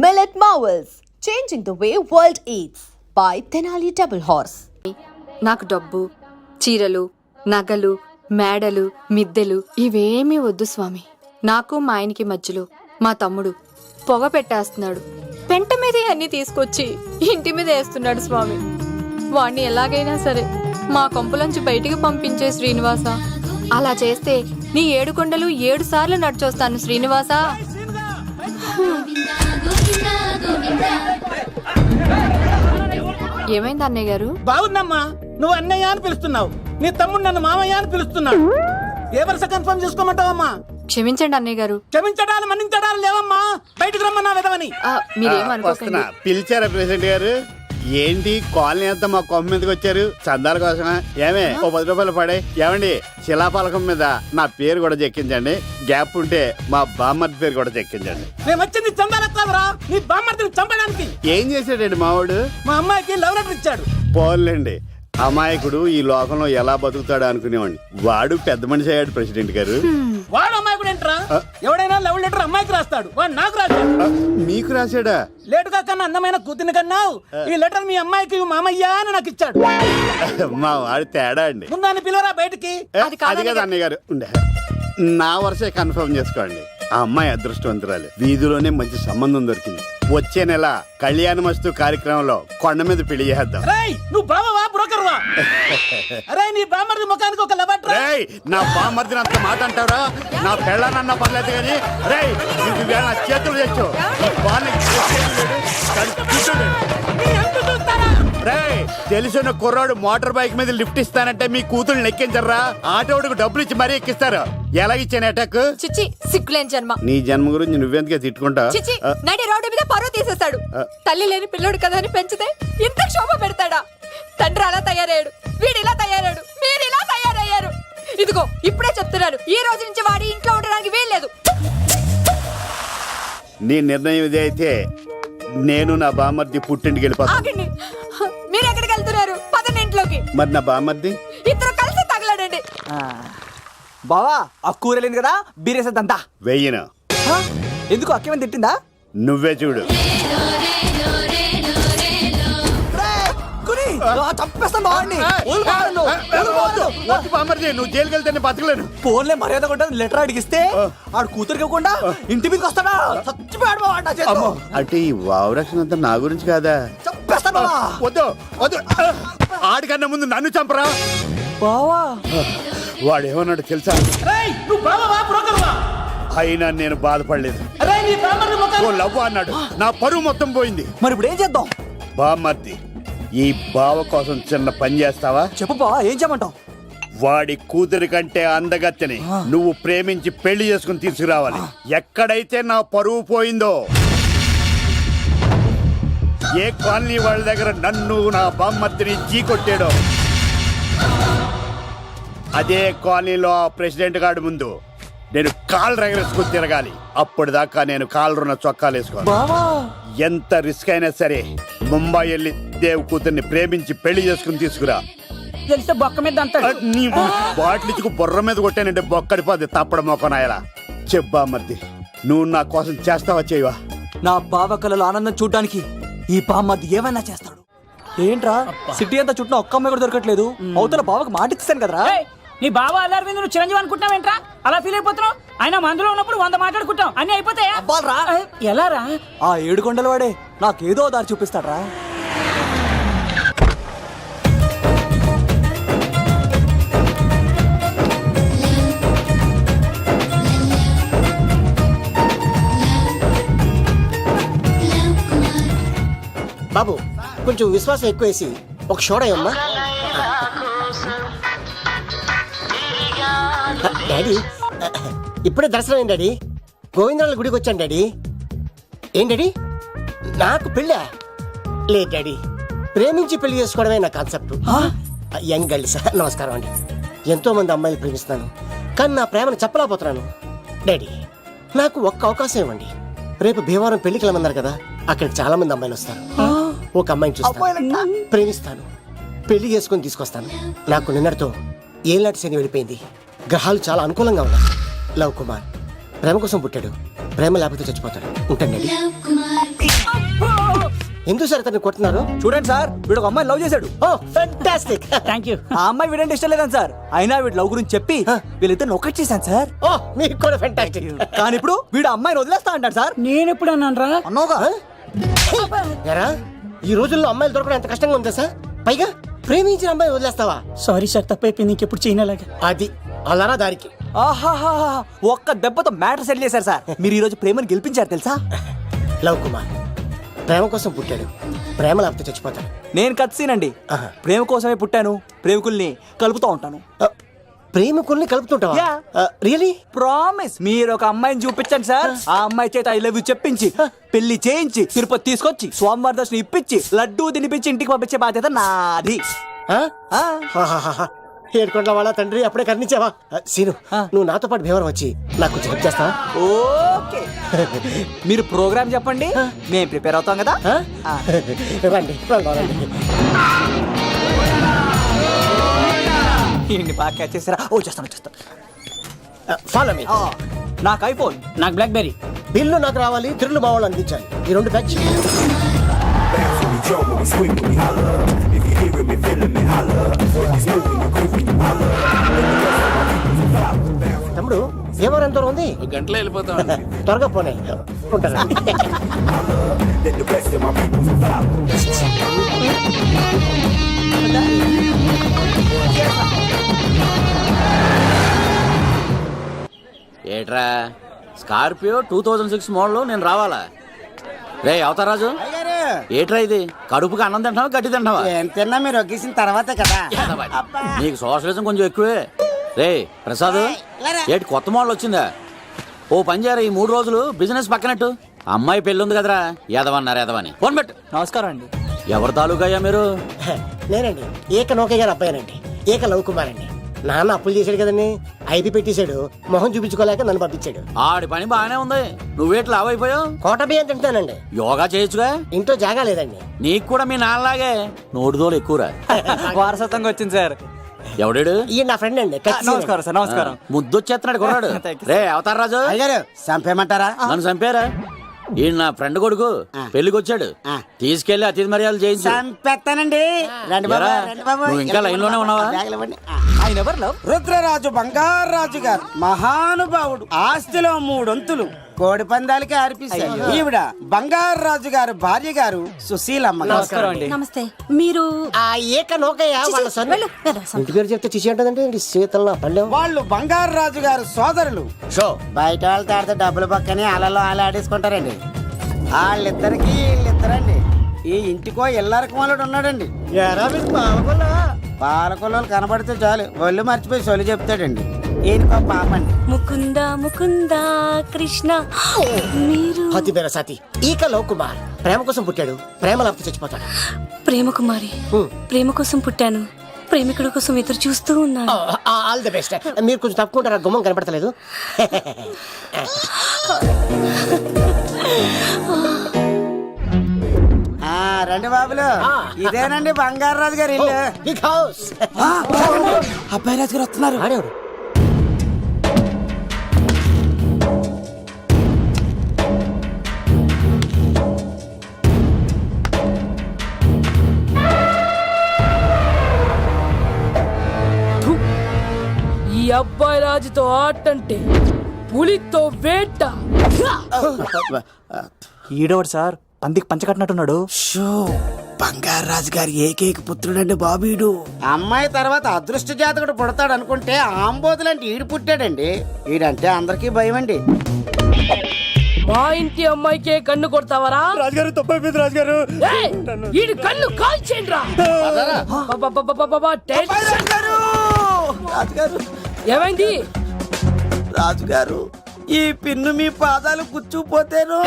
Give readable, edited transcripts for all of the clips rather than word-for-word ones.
Millet Marvels, changing the way world eats by Tenali Double Horse. నాకు డబ్బు, చీరలు, నగలు, మేడలు, మిద్దెలు ఇవేమీ వద్దు స్వామి. నాకు మా ఆయనకి మధ్యలో మా తమ్ముడు పొగ పెట్టేస్తున్నాడు. పెంట మీద అన్ని తీసుకొచ్చి ఇంటి మీద వేస్తున్నాడు స్వామి. వాణ్ణి ఎలాగైనా సరే మా కొంపులోంచి బయటికి పంపించే శ్రీనివాస. అలా చేస్తే నీ 7 కొండలు 7 సార్లు నడిచొస్తాను శ్రీనివాస. ఏమైంది అన్నయ్య గారు? బాగుందమ్మా, నువ్వు అన్నయ్య అని పిలుస్తున్నావు, నీ తమ్ముడు నన్ను మామయ్య అని పిలుస్తున్నాడు. ఏ వరుస కన్ఫర్మ్ చేసుకోమంటావమ్మా? క్షమించండి అన్నయ్య గారు. క్షమించడాలు మన్నించడాలు లేవమ్మా, బయటకు రమ్మన్నా విధవని. మీరేమనుకోకండి. పిలిచారా ప్రెసిడెంట్ గారు? ఏంటి కాలనీ అంతా మా కొమ్మ మీదకి వచ్చారు? చందాల కోసమా? ఏమే ఓ 10 రూపాయలు పడే. ఏమండి, శిలాఫలకం మీద నా పేరు కూడా చెక్కించండి. గ్యాప్ ఉంటే మా బామ్మర్ది పేరు కూడా చెక్కించండి. నేను వచ్చింది చందాలకు కాదురా, నీ బామ్మర్దిని చంపడానికి. ఏం చేశాడండి మావాడు? మా అమ్మాయికి లవ్ లెటర్ ఇచ్చాడు. పోన్లేండి, అమాయకుడు ఈ లోకంలో ఎలా బతుకుతాడు అనుకునేవాడిని. వాడు పెద్ద మనిషి అయ్యాడు ప్రెసిడెంట్ గారు. వాడు అమ్మాయికుడు ఏంట్రా? ఎవడైనా లవ్ లెటర్ అమ్మాయికి రాస్తాడు, వాడు నాకు రాశాడు. మీకు రాశాడా? లేటుగా కన్నా అందమైన కూతుని కన్నావు, ఈ లెటర్ మీ అమ్మాయికి మామయ్య అని నాకు ఇచ్చాడు. మా వాడు తేడా అండి. ముందాన్ని పిలవరా బయటికి. అది కదా అన్నయ్య గారు. ఉండే నా వరుసే కన్ఫర్మ్ చేసుకోండి. ఆ అమ్మాయి అదృష్టవంతురాలు. వీధిలోనే మంచి సంబంధం దొరికింది. వచ్చే నెల కళ్యాణమస్తు కార్యక్రమంలో కొండ మీద పెళ్లి చేద్దాం. నువ్వు బావవా బ్రోకర్వా? అరే నీ బామ్మర్ది ముఖానికి ఒక లెటర్. నా బామ్మర్దిని అంత మాట అంటారా? నా పెళ్ళనన్న పర్లేదు కానీ రేయ్, నీకు వేళ చేతులు తెచ్చు. తెలిసిన కుర్రాడు మోటార్ బైక్ మీద లిఫ్ట్ ఇస్తానంటే మీ కూతురు ఎక్కించరా? ఆటోడికి డబ్బులు ఇచ్చి మరీ ఎక్కిస్తారు. ఎలాగిచ్చాను అటాక్? చిచ్చి, సిగ్గులేని జన్మ. నీ జన్మ గురించి నువ్వెందుకే తిట్టుకుంటా? చిచ్చి, నడి రోడ్డు మీద పరువు తీసేస్తాడు. తల్లి లేని పిల్లోడు కదా అని పెంచితే ఇంత క్షోభ పెడతాడా? తండ్రి అలా తయారయ్యాడు, వీడిలా తయారయ్యాడు, మీరిలా తయారయ్యారు. ఇదిగో ఇప్పుడే చెప్తున్నాను, ఈ రోజు నుంచి వాడి ఇంట్లో ఉండడానికి వీల్లేదు. నీ నిర్ణయం ఇదే అయితే నేను నా బామ్మర్ది పుట్టింటికి వెళ్ళిపోతాను. ఆగండి, మీరు ఎక్కడికి వెళ్తున్నారు? పదండి ఇంట్లోకి. మరి నా బామ్మర్ది? ఇద్దరు కలిసి తగలడండి. బావా, ఆ కూరలేదు కదా, బీరేసేద్దంతా. వెయ్యను. ఎందుకు అక్కేమని తిట్టిందా? నువ్వే చూడు. నువ్వు జైలుకి వెళ్తే బతకలేను. ఫోన్లే మర్యాద ఉంటుంది. లెటర్ అడిగిస్తే ఆడు కూతురికి ఇవ్వకుండా ఇంటి మీదకి వస్తాడా? చచ్చిపోయాడు. అంటే ఈ వావరక్షణ అంతా నా గురించి కాదా? చంపేస్తాను. వద్దు వద్దు, ఆడికన్నా ముందు నన్ను చంపరా. బావా, వాడేమన్నాడు తెలుసా? నువ్వు బావవా బ్రోకర్వా? అయినా నేను బాధపడలేదు. ఓ లవ్ అన్నాడు, నా పరువు మొత్తం పోయింది. మరి ఇప్పుడు ఏం చేద్దాం? బామ్మర్ది, ఈ బావ కోసం చిన్న పని చేస్తావా? చెప్పు బావా, ఏం చేయమంటావు? వాడి కూతురి కంటే అందగత్తెని నువ్వు ప్రేమించి పెళ్లి చేసుకుని తీసుకురావాలి. ఎక్కడైతే నా పరువు పోయిందో, ఏ కాలనీ వాళ్ళ దగ్గర నన్ను నా బామ్మర్దిని చీకొట్టాడో, అదే కాలనీలో ఆ ప్రెసిడెంట్ గారి ముందు నేను కాళ్ళు రగరేసుకుని తిరగాలి. అప్పటిదాకా నేను కాళ్ళున్న చొక్కాలు వేసుకోవాలి. ఎంత రిస్క్ అయినా సరే ముంబై వెళ్ళి దేవ్ కూతుర్ని ప్రేమించి పెళ్లి చేసుకుని తీసుకురా. తెలిస్తే బొక్క మీద అంటాడు. నీ బాటిలికి బుర్ర మీద కొట్టానంటే బొక్కడిపోద్ది తప్పడ మొక్కనాయలా. చెప్పా మర్ది, నువ్వు నా కోసం చేస్తావా చేయవా? నా బావ కళలో ఆనందం చూడడానికి ఈ బామ్మది ఏమైనా చేస్తాడు. ఏంట్రా సిటీ అంతా చుట్టూ ఒక్క అమ్మాయి కూడా దొరకట్లేదు. అవతల బావకు మాట ఇస్తాను కదరా. నీ బావ అల్లారి మీద నువ్వు చిరంజీవి అనుకుంటున్నావేంట్రా? అలా ఫీల్ అయిపోతున్నావు. ఆయన మందులో ఉన్నప్పుడు 100 మాట్లాడుకుంటాం, అన్ని అయిపోతాయా? ఎలా రా? ఆ 7 కొండల వాడే నాకేదో దారి చూపిస్తాడ్రా. బాబు, కొంచెం విశ్వాసం ఎక్కువేసి ఒక షోడయమ్మా. డాడీ, ఇప్పుడే దర్శనం అయింది డాడీ. గోవిందరాల గుడికి వచ్చాను డాడీ. ఏం డాడీ, నాకు పెళ్ళా? లేదు డాడీ, ప్రేమించి పెళ్లి చేసుకోవడమే నా కాన్సెప్ట్. యంగ్ గర్ల్స్, నమస్కారం అండి. ఎంతో మంది అమ్మాయిలు ప్రేమిస్తాను, కానీ నా ప్రేమను చెప్పలేకపోతున్నాను. డాడీ, నాకు ఒక్క అవకాశం ఇవ్వండి. రేపు భీమవరం పెళ్లికి వెళ్ళమన్నారు కదా, అక్కడికి చాలా మంది అమ్మాయిలు వస్తారు. ఒక అమ్మాయిని చూస్తాను, ప్రేమిస్తాను, పెళ్లి చేసుకుని తీసుకొస్తాను. నాకు నిన్నటితో ఏళ్ళనాటి శని వెళ్ళిపోయింది. గ్రహాలు చాలా అనుకూలంగా ఉన్నాయి. లవ్ కుమార్ ప్రేమ కోసం పుట్టాడు, ప్రేమ లేకపోతే చచ్చిపోతాడు. ఉంటాను. ఎందుకు సార్ అతన్ని కొడుతున్నారు? చూడండి సార్, వీడు ఒక అమ్మాయి లవ్ చేశాడు. Oh fantastic. Thank you. ఆ అమ్మాయి వీడంటే ఇష్టం లేదని సార్. అయినా వీడు లవ్ గురించి చెప్పి వీళ్ళిద్దరు ఒకటి చేశాను సార్. ఓ మీకు కూడా ఫెంటాస్టిక్. కానీ ఇప్పుడు వీడు అమ్మాయిని వదిలేస్తా అంటాడు సార్. నేను ఎప్పుడు అన్నాను రా? అన్నోగా ఎరా ఈ రోజుల్లో అమ్మాయిలు దొరకడం ఎంత కష్టంగా ఉందా సార్? పైగా ప్రేమించిన అమ్మాయి వదిలేస్తావా? సారీ సార్, తప్పైపోయింది. ఇంకెప్పుడు చేయనలాగా. అది అలారా దారికి. ఆహాహా, ఒక్క దెబ్బతో మ్యాటర్ సెటిల్ చేశారు సార్. మీరు ఈ రోజు ప్రేమను గెలిపించారు తెలుసా? లవ్ కుమార్ ప్రేమ కోసం పుట్టాడు, ప్రేమ లేకపోతే చచ్చిపోతాడు. నేను కత్సీనండి. ఆహా. ప్రేమ కోసమే పుట్టాను, ప్రేమికుల్ని కలుపుతూ ఉంటాను. ప్రేమికుల్ని కలుపుతుంటావా? Yeah. రియలీ? ప్రామిస్. మీరు ఒక అమ్మాయిని చూపించండి సార్. ఆ అమ్మాయి చేత ఐ లవ్ యూ చెప్పించి పెళ్లి చేయించి తిరుపతి తీసుకొచ్చి స్వామివారి దర్శనం ఇప్పించి లడ్డూ తినిపించి ఇంటికి పంపించే బాధ్యత నాది. ఆ. ఏడుకొండ వాళ్ళ తండ్రి అప్పుడే కర్ణించావా? సీను నువ్వు నాతో పాటు భీవరం వచ్చి నాకు కొంచెం హెల్ప్ చేస్తావా? ఓకే. మీరు ప్రోగ్రామ్ చెప్పండి, మేము ప్రిపేర్ అవుతాం కదా. రండి రండి. ఏంటి బాగా క్యాచ్ చేస్తారా? ఓ చేస్తాను. Follow me. నాకు ఐఫోన్. నాకు బ్లాక్ బెర్రీ. బిల్లు నాకు రావాలి, తిరులు మా వాళ్ళు అందించాలి. ఈ రెండు బ్యాచ్. తమ్ముడు ఏమో ఎంత దూరం ఉంది? గంటలో వెళ్ళిపోతాం. త్వరగా పోనే ఉంటాను. ఏట్రా స్కార్పియో 2006 మోడల్ నేను రావాలా? రే అవతారాజు, ఏట్రా ఇది? కడుపుకి అన్నం తింటావా గడ్డి తింటావా? తిన్నా మీరు ఒగ్గేసిన తర్వాతే కదా. నీకు సోషలిజం కొంచెం ఎక్కువే. రే ప్రసాద్, ఏటి కొత్త మోడల్ వచ్చిందా? ఓ పని చేయరా, ఈ 3 రోజులు బిజినెస్ పక్కనట్టు. అమ్మాయి పెళ్ళి ఉంది కదరా, ఎదవన్నారు ఎదవని. ఫోన్ పెట్టు. నమస్కారం అండి. ఎవరి తాలూకా అయ్యా మీరు? నేనండి ఏక నౌకే గారు అబ్బాయినండి. ఏక లవ్ కుమార్ అండి. నాన్న అప్పులు చేశాడు కదండి, ఐపీ పెట్టేశాడు. మొహం చూపించుకోలేక నన్ను పంపించాడు. ఆడి పని బాగానే ఉంది, నువ్వేటి లావ్ అయిపోయావు? కోట బియ్యం తింటానండి. యోగా చేయొచ్చుగా. ఇంట్లో జాగా లేదండి. నీకు కూడా మీ నాన్నలాగే నోటిదోలు ఎక్కువరా. వారసత్వంగా వచ్చింది సార్. ఎవడాడు? ఈయన నా ఫ్రెండ్ అండి. నమస్కారం సార్. నమస్కారం. ముద్దొచ్చేస్తున్నాడు కొన్నాడు. Thank you, రే అవతార్ రాజు, అయ్యారు చంపేయమంటారా? నన్ను చంపారా? ఈయన నా ఫ్రెండ్ కొడుకు పెళ్లికి వచ్చాడు, తీసుకెళ్లి అతిథి మర్యాదలు చేయించు. చంపేస్తానండి. రండి బాబు, ఎరా, రండి బాబు. నువ్వు ఇంకా లైన్ లోనే ఉన్నావా? బ్యాగులు ఇవ్వండి. ఆయన ఎవరు లవ్? రుద్రరాజు బంగారాజు గారు మహానుభావుడు. ఆస్తిలో 3 వంతులు కోడి పందాలకి అర్పిస్తారు. ఈవిడ బంగారాజు గారు భార్య గారు సుశీలమ్మ. నమస్కారం అండి. నమస్తే. మీరు ఆ ఏక నౌకయ్య వాళ్ళ సన్. ఇంటి పేరు చెప్తే చిచి అంటదంటే శీతల పల్లెం. వాళ్ళు బంగారాజు గారు సోదరులు. షో బయట వాళ్ళతో ఆడితే డబ్బులు పక్కనే అలలో అలా ఆడేసుకుంటారండి. వాళ్ళిద్దరికి వీళ్ళిద్దరండి. ఈ ఇంటికో ఇల్లరకం వాళ్ళడు ఉన్నాడండి. పాలకొల్లు కనబడితే చాలు ఒళ్ళు మర్చిపోయి సొలి చెప్తాడండి. ఈయనకో పాపండి. ముకుంద ముకుంద కృష్ణ. మీరు హతి బేర సాతి ఈక లవ్ కుమార్ ప్రేమ కోసం పుట్టాడు, ప్రేమ లేకపోతే చచ్చిపోతాడు. ప్రేమ కుమారి. ప్రేమ కోసం పుట్టాను, ప్రేమికుడి కోసం ఎదురు చూస్తూ ఉన్నాను. All the best. మీరు కొంచెం తప్పుకుంటారా? గుమ్మం కనపడతలేదు. రండి బాబులు, ఇదేనండి బంగారాజు గారి ఇల్లు. Big house. అబ్బాయి రాజు గారు వస్తున్నారు. ఆడేవాడు ఈ అబ్బాయి రాజుతో ఆటంటే పులితో వేట. ఈడోడు సార్, పందికి పంచ కట్టినట్టున్నాడు. బంగారాజు గారి ఏకైక పుత్రుడండి బాబీడు. అమ్మాయి తర్వాత అదృష్ట జాతకుడు పుడతాడు అనుకుంటే ఆంబోతులంటే ఈడు పుట్టాడండి. ఈడంటే అందరికీ భయం అండి. మా ఇంటి అమ్మాయికే కన్ను కొడతావరా? రాజుగారు తప్పైపోయింది రాజుగారు. ఏయ్, ఈడి కన్ను కాల్చేయండిరా. రాజుగారు, ఏమైంది? రాజుగారు, ఈ పిన్ను మీ పాదాలు కూర్చుపోతేను.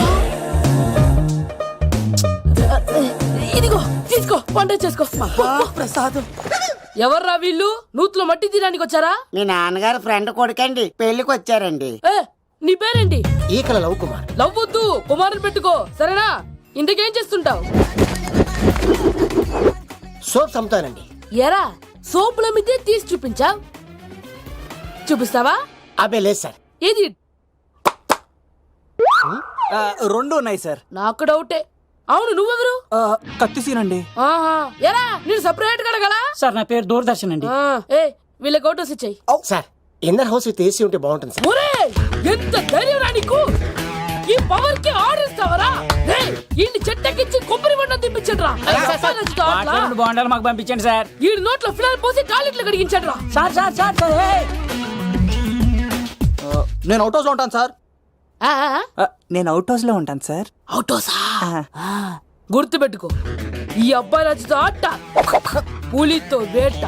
ఇదిగో తీసుకో, వంట చేసుకో. ప్రసాదం. ఎవర్రా వీళ్ళు? నూతులో మట్టి తీయడానికి వచ్చారా? మీ నాన్నగారు ఫ్రెండ్ కొడుకండి, పెళ్లికి వచ్చారండి. ఏ, నీ పేరేంటి? ఈకల లవ్ కుమార్. లవ్వొద్దు, కుమారుని పెట్టుకో, సరేనా? ఇంతకేం చేస్తుంటావు? సోప్స్ అమ్ముతానండి. ఎరా, సోపుల మీదే తీసి చూపించావు, చూపిస్తావా? అబ్బే లేదు సార్. ఏది? 2 ఉన్నాయి సార్. నాకు డౌటే. అవును నువ్వెవరు? కత్తిసీనండి. ఆహా, ఎరా నేను సపరేట్ కడగలా? సార్ నా పేరు దూరదర్శన్ అండి. ఏ వీళ్ళ కోటోస్ ఇచ్చాయి. Sir inner house with AC ఉంటే బాగుంటుంది సార్. ఒరే ఎంత ధైర్యం రా నీకు! ఈ పవర్ కి ఆర్డర్ ఇస్తావరా? ఈ చెట్టెక్కించి కొబ్బరి బండ తిప్పించండి రా. రెండు బాండాలు మాకు పంపించండి సార్. ఈ నోట్లో ఫినాల్ పోసి టాయిలెట్లు కడిగించండి రా. సార్ సార్ సార్ సార్ ఏయ్! నేను అవుట్ హౌస్ లో ఉంటాను సార్. ఆ, ఆ, ఆ. నేను అవుట్ హౌస్ లో ఉంటాను సార్. అవుటోసా? గుర్తు పెట్టుకో, ఈ అబ్బాయి రాజుతో ఆట, పులితో వేట.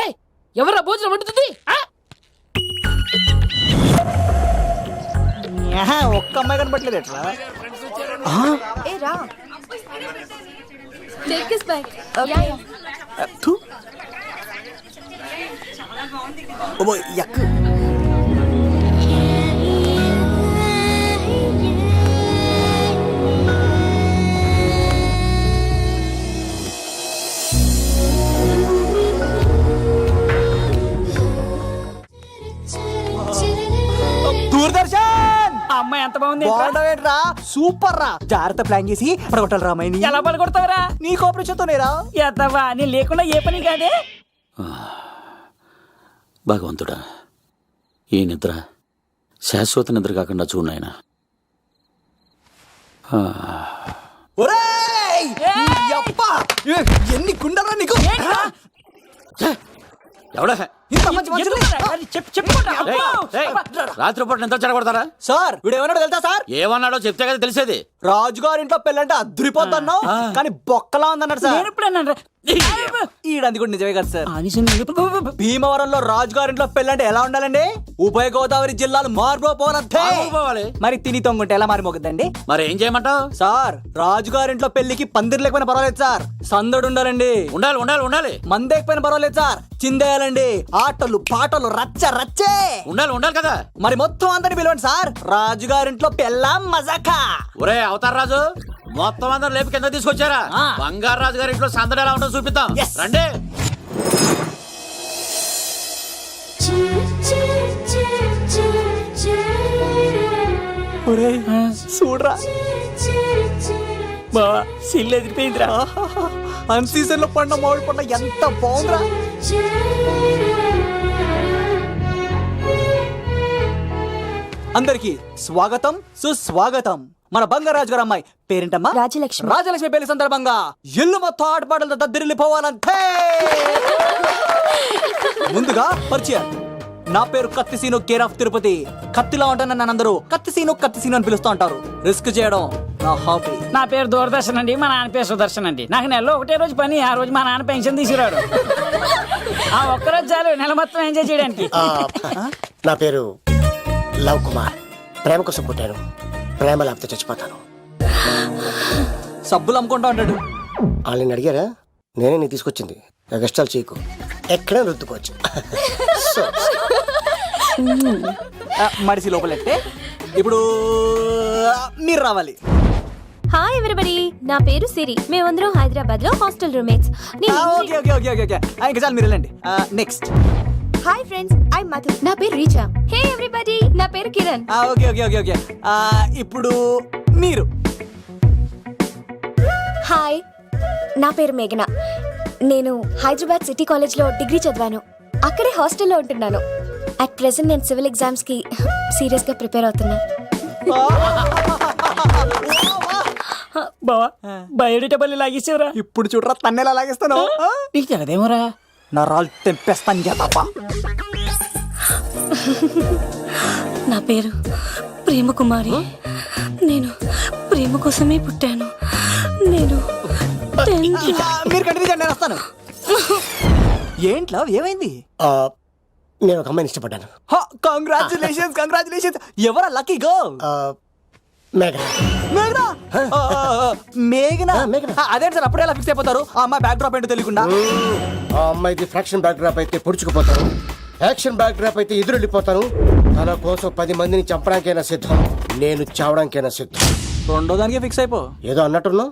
ఏయ్, ఎవరా భోజనం వండుతుంది? ఆ? ఒక్క అమ్మాయి కనపట్లేదు ఎట్లా? దూరదర్శన్ ఆ అమ్మాయి ఎంత బాగుంది ఏంట్రా? బాగుండవేంట్రా? సూపర్ రా. జాగ్రత్త ప్లాన్ చేసి పడగొట్టాలి రామాయని. ఎలా పడగొడతావరా? నీ కోఆపరేషన్తోనేరా. ఎత్తవా నీ లేకుండా ఏ పని కాదే. భగవంతుడా, ఈ నిద్ర శాశ్వత నిద్ర కాకుండా చూడు నాయన. ఒరేయ్! యప్పా! ఎన్ని గుండెలరా నీకు? ఎవడా ఇంత మంచి మనుషులు? రాత్రిపూట నిద్ర చెడగొడతారా? సార్ వీడు ఏమన్నాడు తెలుసా సార్? ఏమన్నాడో చెప్తే కదా తెలిసేది. రాజుగారింట్లో పెళ్ళంటే అద్దరిపోతున్నావు కానీ బొక్కలా ఉందన్నాడు సార్. నేను ఇప్పుడు ఈడంది కూడా నిజమే కదా సార్. భీమవరంలో రాజుగారింట్లో పెళ్ళంటే ఎలా ఉండాలండి? ఉభయ గోదావరి జిల్లాలు మారిపోవాలంటే పోవాలి. మరి తిని తొంగుంటే ఎలా మారిపోతుందండి? మరి ఏం చేయమంటావు? సార్ రాజుగారింట్లో పెళ్లికి పందిరి లేకపోయినా పర్వాలేదు సార్, సందడు ఉండాలండి. ఉండాలి ఉండాలి ఉండాలి. మందేకపోయినా పర్వాలేదు సార్, చిందేయాలండి. ఆటలు పాటలు రచ్చ రచ్చే ఉండాలి ఉండాలి కదా. మరి మొత్తం అందరిని పిలవండి సార్. రాజుగారింట్లో పెళ్ళాం మజాకా. ఒరే అవతార్ రాజు, మొత్తం అందరు లేపి కింద తీసుకొచ్చారా? బంగారు రాజు గారి ఇంట్లో సందడి ఎలా ఉంటుందో చూపిద్దాం. రండి. చూడరా బావా సిల్లు ఎదిరిపోయిందిరా. అన్ సీజన్ లో పడిన మామిడి పంట ఎంత బాగుందిరా. అందరికి స్వాగతం సుస్వాగతం. మన బంగారాజు గారు అమ్మాయి పేరేంటమ్మా? రాజలక్ష్మి. రాజలక్ష్మి పెళ్లి సందర్భంగా ఇల్లు మొత్తం ఆటపాటలతో దద్దరిల్లిపోవాలంటే ముందుగా పరిచయం. నా పేరు కత్తిసీను, కేర్ ఆఫ్ తిరుపతి. కత్తిలా ఉంటాను నన్ను అందరూ కత్తిసీను కత్తిసీను అని పిలుస్తూ ఉంటారు. రిస్క్ చేయడం నా హాబీ. నా పేరు దూరదర్శన్ అండి, మా నాన్న పేరు సుదర్శన్ అండి. నాకు నెలలో ఒకటే రోజు పని, ఆ రోజు మా నాన్న పెన్షన్ తీసుకురాడు. ఆ ఒక్కరోజు చాలు నెల మొత్తం ఎంజాయ్ చేయడానికి. నా పేరు లవ్ కుమార్. ప్రేమ కోసం పుట్టాను, ప్రేమ లేకపోతే చచ్చిపోతాను. సబ్బులు అమ్ముకుంటా ఉంటాడు. వాళ్ళని అడిగారా? నేనే నీకు తీసుకొచ్చింది. కష్టాలు చేయకు, ఎక్కడైనా రుద్దుకోవచ్చు. మడిసి లోపలెట్టే. ఇప్పుడు మీరు రావాలి. హాయ్ ఎవ్రీబడి, నా పేరు సిరి. మేమందరం హైదరాబాద్ లో hostel roommates. Okay okay okay okay okay ఇంకా చాలు, మీరు వెళ్ళండి. Next. Hi friends, I Madhu. నా పేరు రీచా. హే ఎవ్రీబడి, నా పేరు Kiran. Okay okay okay okay ఇప్పుడు మీరు. హాయ్, నా పేరు మేఘన. నేను హైదరాబాద్ సిటీ కాలేజ్ లో డిగ్రీ చదివాను. అక్కడే హాస్టల్లో ఉంటున్నాను. అట్ ప్రెసెంట్ నేను సివిల్ ఎగ్జామ్స్ కి సీరియస్ గా ప్రిపేర్ అవుతున్నా. బావా బయోడేటా బల్లి లాగేసేవరా. ఇప్పుడు చూడరా తన్నేలా లాగేస్తాను. నీకు తెగదేమోరా. నా రాళ్ళు తెంపేస్తాను చేతప్ప. నా పేరు ప్రేమ కుమారి. నేను ప్రేమ కోసమే పుట్టాను. నేను మీరు కంటిన్యూ చేయండి, నేను వస్తాను. ఏంట్లో ఏమైంది? నేను ఒక అమ్మాయిని ఇష్టపడ్డాను. Congratulations congratulations. ఎవరా లక్కీ గర్ల్? మేఘన. మేఘనా? మేఘనా? మేఘన. అదేంటి సార్ అప్పుడే ఎలా ఫిక్స్ అయిపోతారు? ఆ అమ్మాయి బ్యాక్ డ్రాప్ ఏంటో తెలియకుండా. ఆ అమ్మాయిది ఫ్రాక్షన్ బ్యాక్ డ్రాప్ అయితే పొడుచుకుపోతాను, యాక్షన్ బ్యాక్ డ్రాప్ అయితే ఎదురెళ్ళిపోతాను. తన కోసం 10 మందిని చంపడానికైనా సిద్ధం, నేను చావడానికైనా సిద్ధం. రెండో దానికి ఫిక్స్ అయిపో. ఏదో అన్నట్టున్నావు.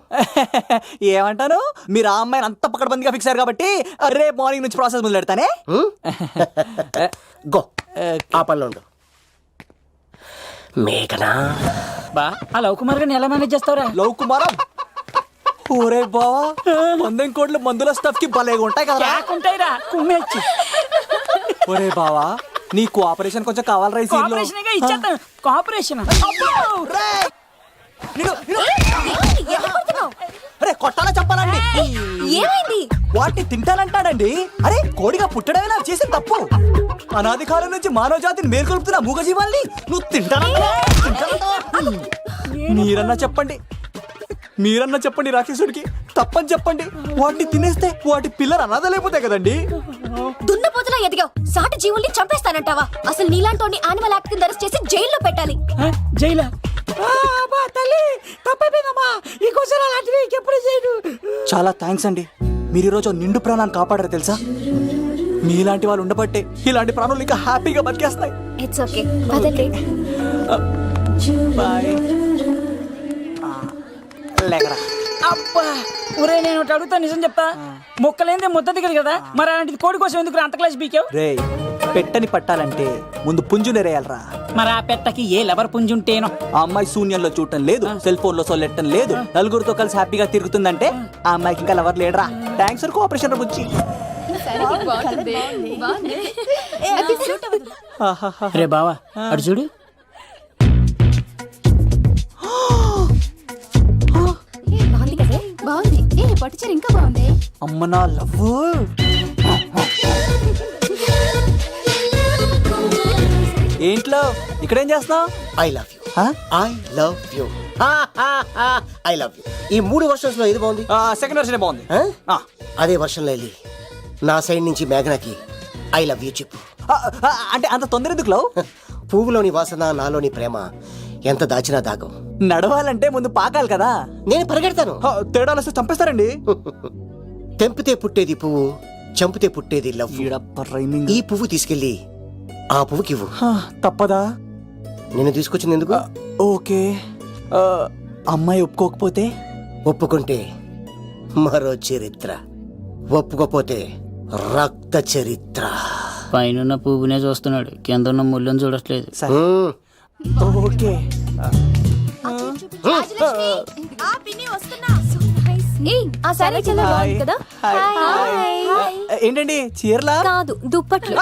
ఏమంటాను, మీరు ఆ అమ్మాయిని అంత పక్కడబందిగా ఫిక్స్ అయ్యారు కాబట్టి రేపు మార్నింగ్ నుంచి ప్రాసెస్ మొదలు పెడతానే. గో, ఆ పనిలో ఉండు. మేఘనా బా ఆ లవ్ కుమార్ గారిని ఎలా మేనేజ్ చేస్తావురా? లవ్ కుమారం ఓరే బావా మందెం కోట్లు మందుల స్టఫ్ కి భలేగా ఉంటాయి కదా. ఉంటాయిరా కుమ్మేచ్చి ఒరే బావా నీ కోఆపరేషన్ కొంచెం కావాలరా ఈ సీన్ లో. కోఆపరేషన్ ఇచ్చేస్తాను. కోఆపరేషన్ అరే కొట్టాలా చెప్పాలండి ఏమైంది? వాటిని తింటానంటాడండి. అరే కోడిగా పుట్టడమే నాకు చేసిన తప్పు. అనాది కాలం నుంచి మానవ జాతిని మేల్కొల్పుతున్న మూగజీవాల్ని నువ్వు తింటానంటావా? మీరన్నా చెప్పండి రాక్షసుడికి తప్పని చెప్పండి. వాటిని తినేస్తే వాటి పిల్లలు అనాథలైపోతాయి కదండి. దున్నపోతులా ఎదిగావు, సాటి జీవుల్ని చంపేస్తానంటావా? అసలు నీలాంటి యానిమల్ యాక్ట్ కింద అరెస్ట్ చేసి జైల్లో పెట్టాలి. జైలా తల్లి తప్పైపోయిందమ్మా. ఇంకోసారి అలాంటివి ఎప్పుడు చేయడు. చాలా థ్యాంక్స్ అండి, మీరు ఈరోజు నిండు ప్రాణాన్ని కాపాడారు తెలుసా. మీలాంటి వాళ్ళు ఉండబట్టే ఇలాంటి ప్రాణులు ఇంకా హ్యాపీగా బతికేస్తాయి. ఇట్స్ ఓకే పదండి. బాయ్. లేకరా అబ్బా ఒరే నేను ఒకటి అడుగుతా, నిజం చెప్తా. మొక్కలేందే ముద్ద దిగదు కదా, మరి అలాంటిది కోడి కోసం ఎందుకు అంత క్లాస్ బీకావు? రే పెట్టని పట్టాలంటే ముందు పుంజు నెరేయాలరా. మరి ఆ పెట్టకి ఏ లవర్ పుంజుంటేనో. ఆ అమ్మాయి శూన్యంలో చూడటం లేదు, సెల్ ఫోన్ లో సొల్లెట్టం లేదు, నలుగురితో కలిసి హ్యాపీగా తిరుగుతుందంటే ఆ అమ్మాయికి ఇంకా లవర్ లేడరా. థ్యాంక్స్ ఫర్ కోఆపరేషన్ బుజ్జి. రే బావా అడు చూడు. బాగుంది కదా? బాగుంది. పట్టుచీర ఇంకా బాగుంది. అమ్మ నా లవ్. ఏంట్లో ఇక్కడేం చేస్తున్నావు? I love you. I love you. I love you. ఈ 3 వర్షన్స్ లో ఏది బాగుంది? సెకండ్ వర్షన్ బాగుంది. అదే వర్షంలో వెళ్ళి నా సైడ్ నుంచి మేఘనాకి ఐ లవ్ యూ చెప్పు. అంటే అంత తొందర ఎందుకు లవ్? పువ్వులోని వాసన నాలోని ప్రేమ ఎంత దాచినా దాగం. నడవాలంటే ముందు పాకాలి కదా. నేను పరిగెడతాను. తేడాలు వస్తే చంపేస్తారండి. తెంపితే పుట్టేది పువ్వు, చంపితే పుట్టేది లవ్. ఈ పువ్వు తీసుకెళ్ళి ఆ పువ్వుకి ఇవ్వు. తప్పదా? నేను తీసుకొచ్చింది ఎందుకు? ఓకే. అమ్మాయి ఒప్పుకోకపోతే? ఒప్పుకుంటే మరో చరిత్ర, ఒప్పుకోపోతే రక్త చరిత్ర. పైన పువ్వునే చూస్తున్నాడు, కింద ఉన్న ముళ్ళని చూడట్లేదు. ఓకే. ఏంటండి చీరలా? కాదు దుప్పట్లు.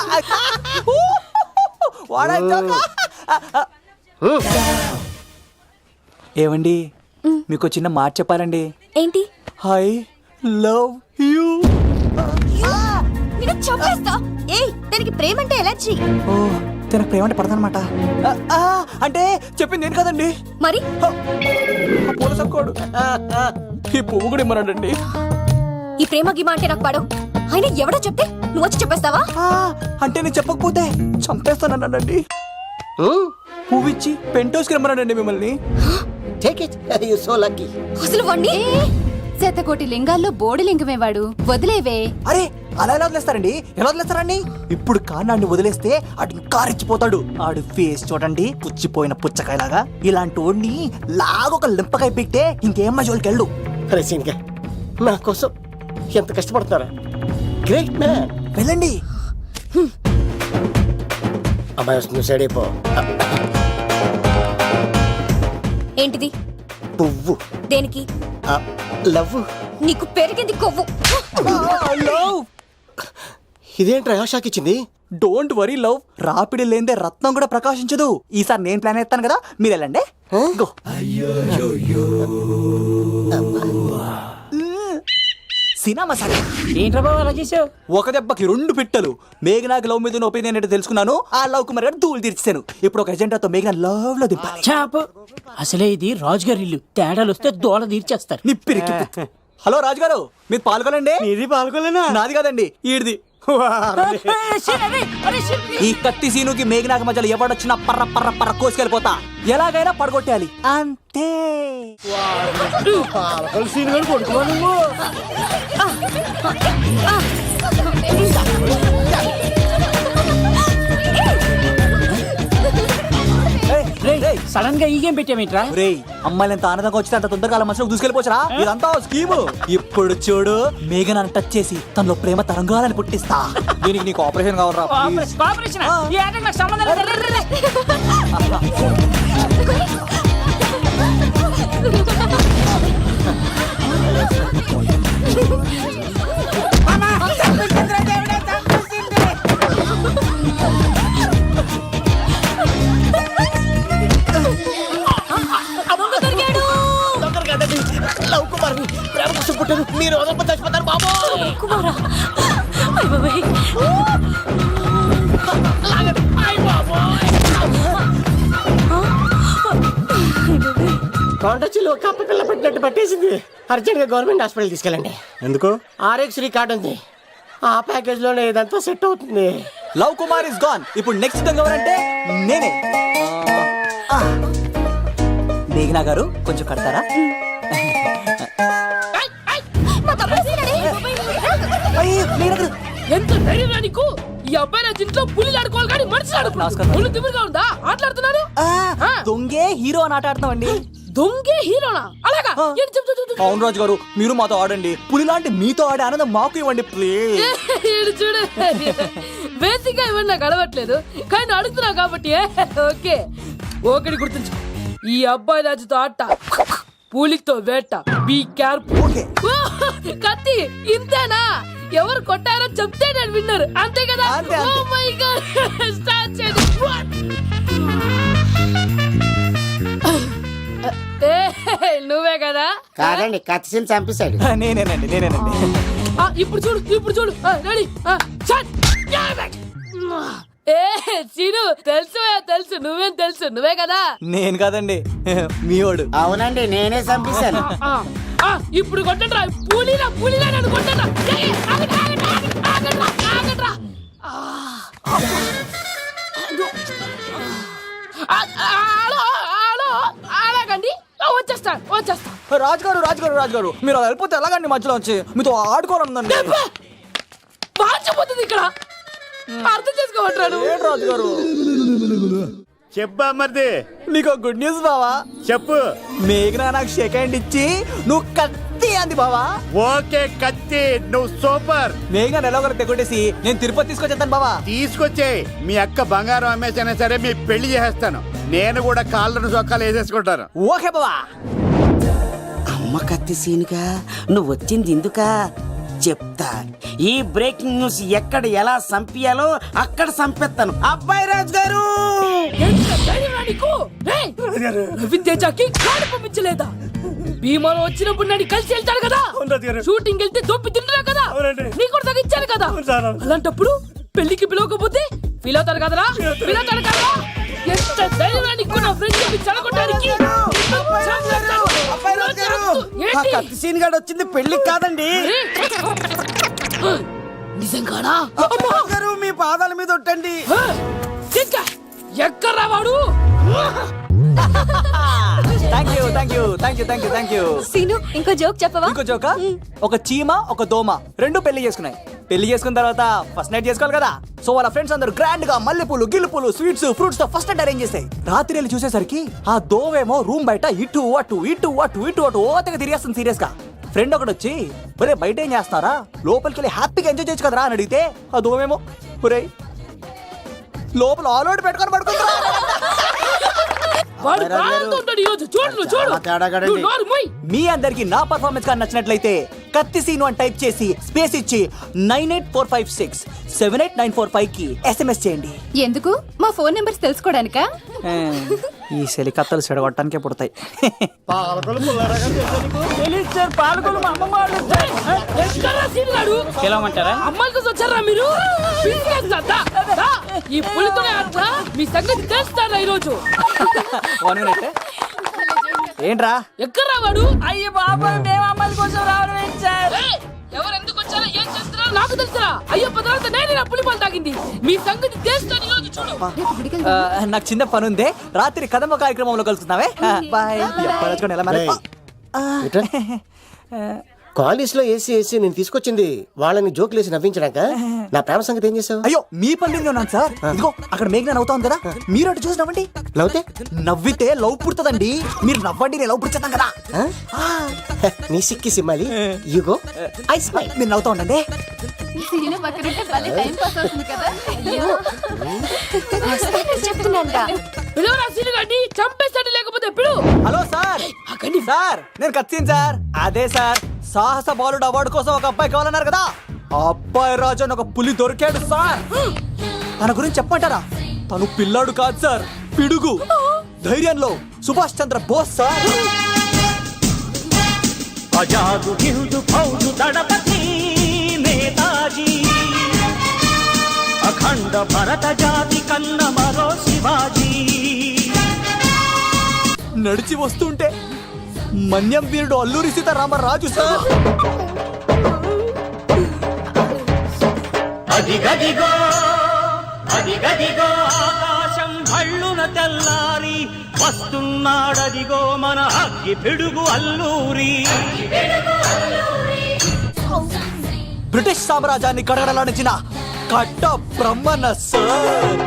ఏవండి మీకు చిన్న మాట చెప్పాలండి. ఏంటి? I love you. చంపేస్తా. ఏయ్ దానికి ప్రేమ అంటే ఎలర్జీ. ఓ తనకు ప్రేమ అంటే పడదనమాట. అంటే చెప్పింది నేను కదండి. మరి పూల సక్కోడు ఈ పువ్వు కూడా ఇమ్మన్నాడండి. ఈ ప్రేమ గిమ అంటే నాకు పడవు. అయినా ఎవడో చెప్తే నువ్వు వచ్చి చెప్పేస్తావా? అంటే నేను చెప్పకపోతే చంపేస్తానన్నాడండి. పువ్వు ఇచ్చి పెంటోస్కి రమ్మన్నాడండి మిమ్మల్ని. Take it, you so lucky. అసలు వాణ్ణి శతకోటి లింగాల్లో బోడి లింగమేవాడు, వదిలేవే. అరే అలా ఎలా వదిలేస్తారండి? ఎలా వదిలేస్తారండి? ఇప్పుడు కాన్నాడిని వదిలేస్తే అటు ఇంకా రెచ్చిపోతాడు. ఆడు ఫేస్ చూడండి, పుచ్చిపోయిన పుచ్చకాయలాగా. ఇలాంటి వాడిని లాగొక లింపకాయ పెట్టే ఇంకేం జోలికి వెళ్ళు. అరే సీన్గా నా కోసం ఎంత కష్టపడతారా? Great man. వెళ్ళండి. అమ్మాయి వస్తుంది, సైడ్ అయిపో. ఏంటిది? పువ్వు. దేనికి? లవ్. నీకు పెరిగింది కొవ్వు. ఇదేంట్రా షాక్ ఇచ్చింది? డోంట్ వరీ లవ్, రాపిడి లేదే రత్నం కూడా ప్రకాశించదు. ఈసారి నేను ప్లాన్ ఎత్తాను కదా, మీరు వెళ్ళండి. గో. సినిమా సరే. ఏంట్రా బాబు అలా చేసావు? ఒక దెబ్బకి 2 పిట్టలు. మేఘనాకి లవ్ మీద ఒపీనియన్ ఏంటో తెలుసుకున్నాను. ఆ లవ్ కుమార్ గారు ధూళి తీర్చాను. ఇప్పుడు ఒక ఎజెండాతో మేఘనా లవ్ లో దింపాలి. చాపు. అసలే ఇది రాజుగారి ఇల్లు, తేడాలు వస్తే దోళ తీర్చేస్తారు. నిప్పిరికి. హలో రాజుగారు, మీరు పాల్గొనండి. ఇది పాల్గొలేనా? నాది కాదండి, ఈడిది. ఈ కత్తి సీనుకి మేఘనాకి మధ్యలో ఎవడొచ్చినా పర్ర పర్ర పర్ర కోసుకెళ్ళిపోతా. ఎలాగైనా పడగొట్టాలి అంతే. సడన్ గా ఈ గేమ్ పెట్టామేంట్రా? రేయ్ అమ్మాయిలు ఎంత ఆనందంగా వచ్చితే అంత తొందరగా మనసులో దూసుకెళ్ళిపోవచ్చురా. ఇదంతా స్కీము. ఇప్పుడు చూడు, మేఘనాన్ని టచ్ చేసి తనలో ప్రేమ తరంగాలని పుట్టిస్తా. దీనికి నీకు ఆపరేషన్ కావాలరా? సంబంధం లేదు. లవ్ కుమార్ ప్రేమ కోసం పుట్టారు మీరు వదలకపోతే చచ్చిపోతారు బాబు. కుమారా కొండచిలో కప్ప పిల్ల పట్టినట్టు పట్టేసింది. అర్జెంట్ గా గవర్నమెంట్ హాస్పిటల్ తీసుకెళ్ళండి. ఎందుకు? ఆర్ఎక్స్ కార్డు ఉంది, ఆ ప్యాకేజ్ లోనే ఇదంతా సెట్ అవుతుంది. Love Kumar is gone. ఇప్పుడు నెక్స్ట్ దొంగ ఎవరంటే నేనే. మేఘనా గారు కొంచెం కడతారా? ఎంత ధైర్యం నీకు? ఈ అబ్బాయి నా ఇంట్లో పులిలు ఆడుకోవాలి కానీ మనుషులు ఆడుకున్నాడు. పులి తిమ్మిరిగా ఉందా? ఆటలాడుతున్నాడు. దొంగే హీరో అని ఆట ఆడతామండి. దొంగే హీరోనా? అలాగా? ఏంటి చెప్పు, చెప్పు, చెప్పు. అవును రాజు గారు, మీరు మాతో ఆడండి. పులి లాంటి మీతో ఆడే ఆనందం మాకు ఇవ్వండి ప్లీజ్. ఈడు చూడు, బేసిక్ గా ఇవన్నీ నాకు అలవట్లేదు కానీ అడుగుతున్నా కాబట్టి ఓకే. ఒకటి గుర్తుంచు, ఈ అబ్బాయి రాజుతో ఆట, పూలితో వేట. Be careful. కత్తి ఇంతేనా? ఎవరు కొట్టారో చెప్తే నేను విన్నారు, అంతే కదా? ఓ మై గాడ్, స్టార్ట్ చేయండి. నువ్వే కదా? కాదండి, కత్తిని చంపేశాడు. నేనేనండి. ఇప్పుడు చూడు, ఇప్పుడు చూడు. రెడీ, ఏ సీను, తెలుసు నువ్వేం తెలుసు, నువ్వే కదా? నేను కాదండి, మీ వాడు. అవునండి, నేనే చంపేశాను. ఇప్పుడు కొట్టండి. పులిలా నన్ను కొట్టండి. అలాగండి, వచ్చేస్తా. రాజుగారు మీరు అలా వెళ్ళిపోతే ఎలాగండి? మధ్యలో వచ్చి మీతో ఆడుకోవాలండి. మార్చిపోతుంది ఇక్కడ, అర్థం చేసుకోమంటాడు. రాజుగారు చెప్పా మరిది, నీకు గుడ్ న్యూస్ బావా. చెప్పు. మేఘనా నాకు షేక్ హ్యాండ్ ఇచ్చి నువ్వు కత్తి అంది బావా. ఓకే కత్తి, నువ్వు సూపర్. మేఘనా ఎలా ఒకరు తెగొట్టేసి నేను తిరుపతి తీసుకొచ్చేస్తాను బావా. తీసుకొచ్చే మీ అక్క బంగారం అమ్మేసైనా సరే మీ పెళ్లి చేసేస్తాను. నేను కూడా కాళ్ళను చొక్కాలు వేసేసుకుంటాను. ఓకే బావా. అమ్మ కత్తి సీనుగా నువ్వు వచ్చింది ఎందుకా చెప్తా. ఈ బ్రేకింగ్ న్యూస్ ఎక్కడ ఎలా సంపియాలో అక్కడ సంపెత్తాను. అబ్బాయి రాజు గారు, రవితేజకి కార్డు పంపించలేదా? భీమాలో వచ్చినప్పుడు నన్ను కలిసి వెళ్తాడు కదా, షూటింగ్ వెళ్తే దొప్పి తింటున్నా కదా, నీకు కూడా తగ్గించాను కదా. అలాంటప్పుడు పెళ్లికి పిలవకపోతే ఫీల్ అవుతారు కదరా? ఎంత ధైర్యం నీకు నా ఫ్రెండ్ చెడగొట్టడానికి? కత్తి సీన్ గాడు వచ్చింది పెళ్లికి కాదండి. నిజంగానా? గారు మీ పాదాల మీద ఒట్టండి. ఎక్కడ్రా వాడు? Thank you. సీను, ఇంకో జోక్ చెప్పవా? ఇంకో జోకా? ఒక చీమ ఒక దోమ రెండు పెళ్లి చేసుకున్నాయి. పెళ్లి చేసుకున్న తర్వాత ఫస్ట్ నైట్ చేసుకోవాలి కదా. సో వాళ్ళ ఫ్రెండ్స్ అందరూ గ్రాండ్ గా మల్లెపూలు, గిల్లుపూలు, స్వీట్స్, ఫ్రూట్స్ తో ఫస్ట్ నైట్ అరేంజ్ చేసాయి. రాత్రి వెళ్ళి చూసేసరికి ఆ దోవేమో రూమ్ బయట ఇటు అటు ఓతగా తిరిగేస్తుంది సీరియస్ గా. ఫ్రెండ్ ఒకటి వచ్చి, ఒరే బయట ఏం చేస్తున్నారా, లోపలికి వెళ్ళి హ్యాపీగా ఎంజాయ్ చేయొచ్చు కదరా అని అడిగితే ఆ దోవేమో, ఒరే లోపల ఆల్ అవుట్ పెట్టుకొని పడుకుంటా. మీ అందరికి నా పర్ఫార్మెన్స్ గా నచ్చినట్లయితే కత్తి సీను అని టైప్ చేసి స్పేస్ ఇచ్చి 9845678945 కి SMS చేయండి. ఎందుకు? మా ఫోన్ నెంబర్స్ తెలుసుకోవడానికా? ఈ సెలికత్తలు చెడగొట్టడానికే పుడతాయి. అమ్మాయిల కోసం వచ్చారా మీరు? ఈ పులితోనే అట్లా మీ సంగతి తెలుస్తారా ఈరోజు? ఏంట్రా ఎక్కడ వాడు? అయ్యో బాబా, మేము అమ్మాయిల కోసం రావడం ఏంటి? ఎవరు ఎందుకు వచ్చారో ఏం చేస్తున్నారో నాకు తెలుసురా. అయ్యో పదార్థ నేనే నా పులిపాలు తాగింది. మీ సంగతి తెలుస్తాను ఈరోజు, చూడు. నాకు చిన్న పని ఉంది, రాత్రి కదమ్మ కార్యక్రమంలో కలుస్తున్నావే. బాయ్. కాలేజ్ లో ఏసీ నేను తీసుకొచ్చింది వాళ్ళని జోకులేసి నవ్వించడాక. నా ప్రేమ సంగతి ఏం చేసావు? అయ్యో మీ పల్లెంలో ఉన్నాను సార్. ఇదిగో అక్కడ మేఘన నవ్వుతా ఉంది కదా, మీరు అటు చూసి నవ్వండి. నవ్వుతే నవ్వితే లవ్ పుడుతుందండి. మీరు నవ్వండి, నేను లవ్ పుడిచేద్దాం కదా. నీ సిక్కి సిమ్మాలి. యుగో ఐ స్మైల్. మీరు నవ్వుతా ఉండండి. చెప్తున్నాను పిలువరా సీను గారిని, చంపేస్తాడు లేకపోతే పిలు. హలో సార్, సార్ నేను కత్తిన్ సార్. అదే సార్, సాహస బాలుడు అవార్డు కోసం ఒక అబ్బాయి కావాలన్నారు కదా, ఆ అబ్బాయి రాజు అని ఒక పులి దొరికాడు సార్. తన గురించి చెప్పంటారా? తను పిల్లాడు కాదు సార్, పిడుగు. ధైర్యంలో సుభాష్ చంద్ర బోస్ సార్. ఆజాదు హిందూ ఫౌజు దళపతి నేతాజీ, అఖండ భరత జాతి కన్న మరో శివాజీ. నడిచి వస్తుంటే మన్యం వీరుడు అల్లూరి సీతారామరాజు సార్. అదిగదిగో అదిగదిగో ఆకాశం హళ్ళున తెల్లారి వస్తున్నాడదిగో మన అగ్గి పిడుగు అల్లూరి. బ్రిటిష్ సామ్రాజ్యాన్ని కడగడలాడించిన కట్ట బ్రహ్మణ సార్.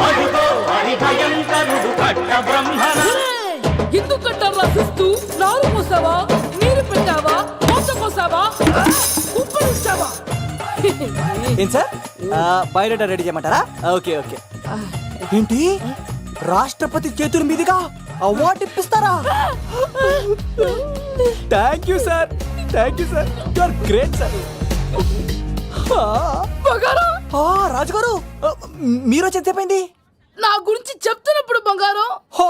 అదిగో హరిభయంకరుడు కట్ట బ్రహ్మణ. ఎందుకు కట్టారు రాసిస్తూ? నారు పోసావా, నీరు పెట్టావా, కోత కోసావా, ఉప్పరిస్తావా? ఏం సార్, బయోడేటా రెడీ చేయమంటారా? Okay okay. ఏంటి, రాష్ట్రపతి చేతుల మీదుగా అవార్డు ఇప్పిస్తారా? Thank you sir, thank you sir, you are great sir. రాజుగారు, మీరు వచ్చి ఎంతసేపైంది? నా గురించి చెప్తున్నప్పుడు బంగారం. హో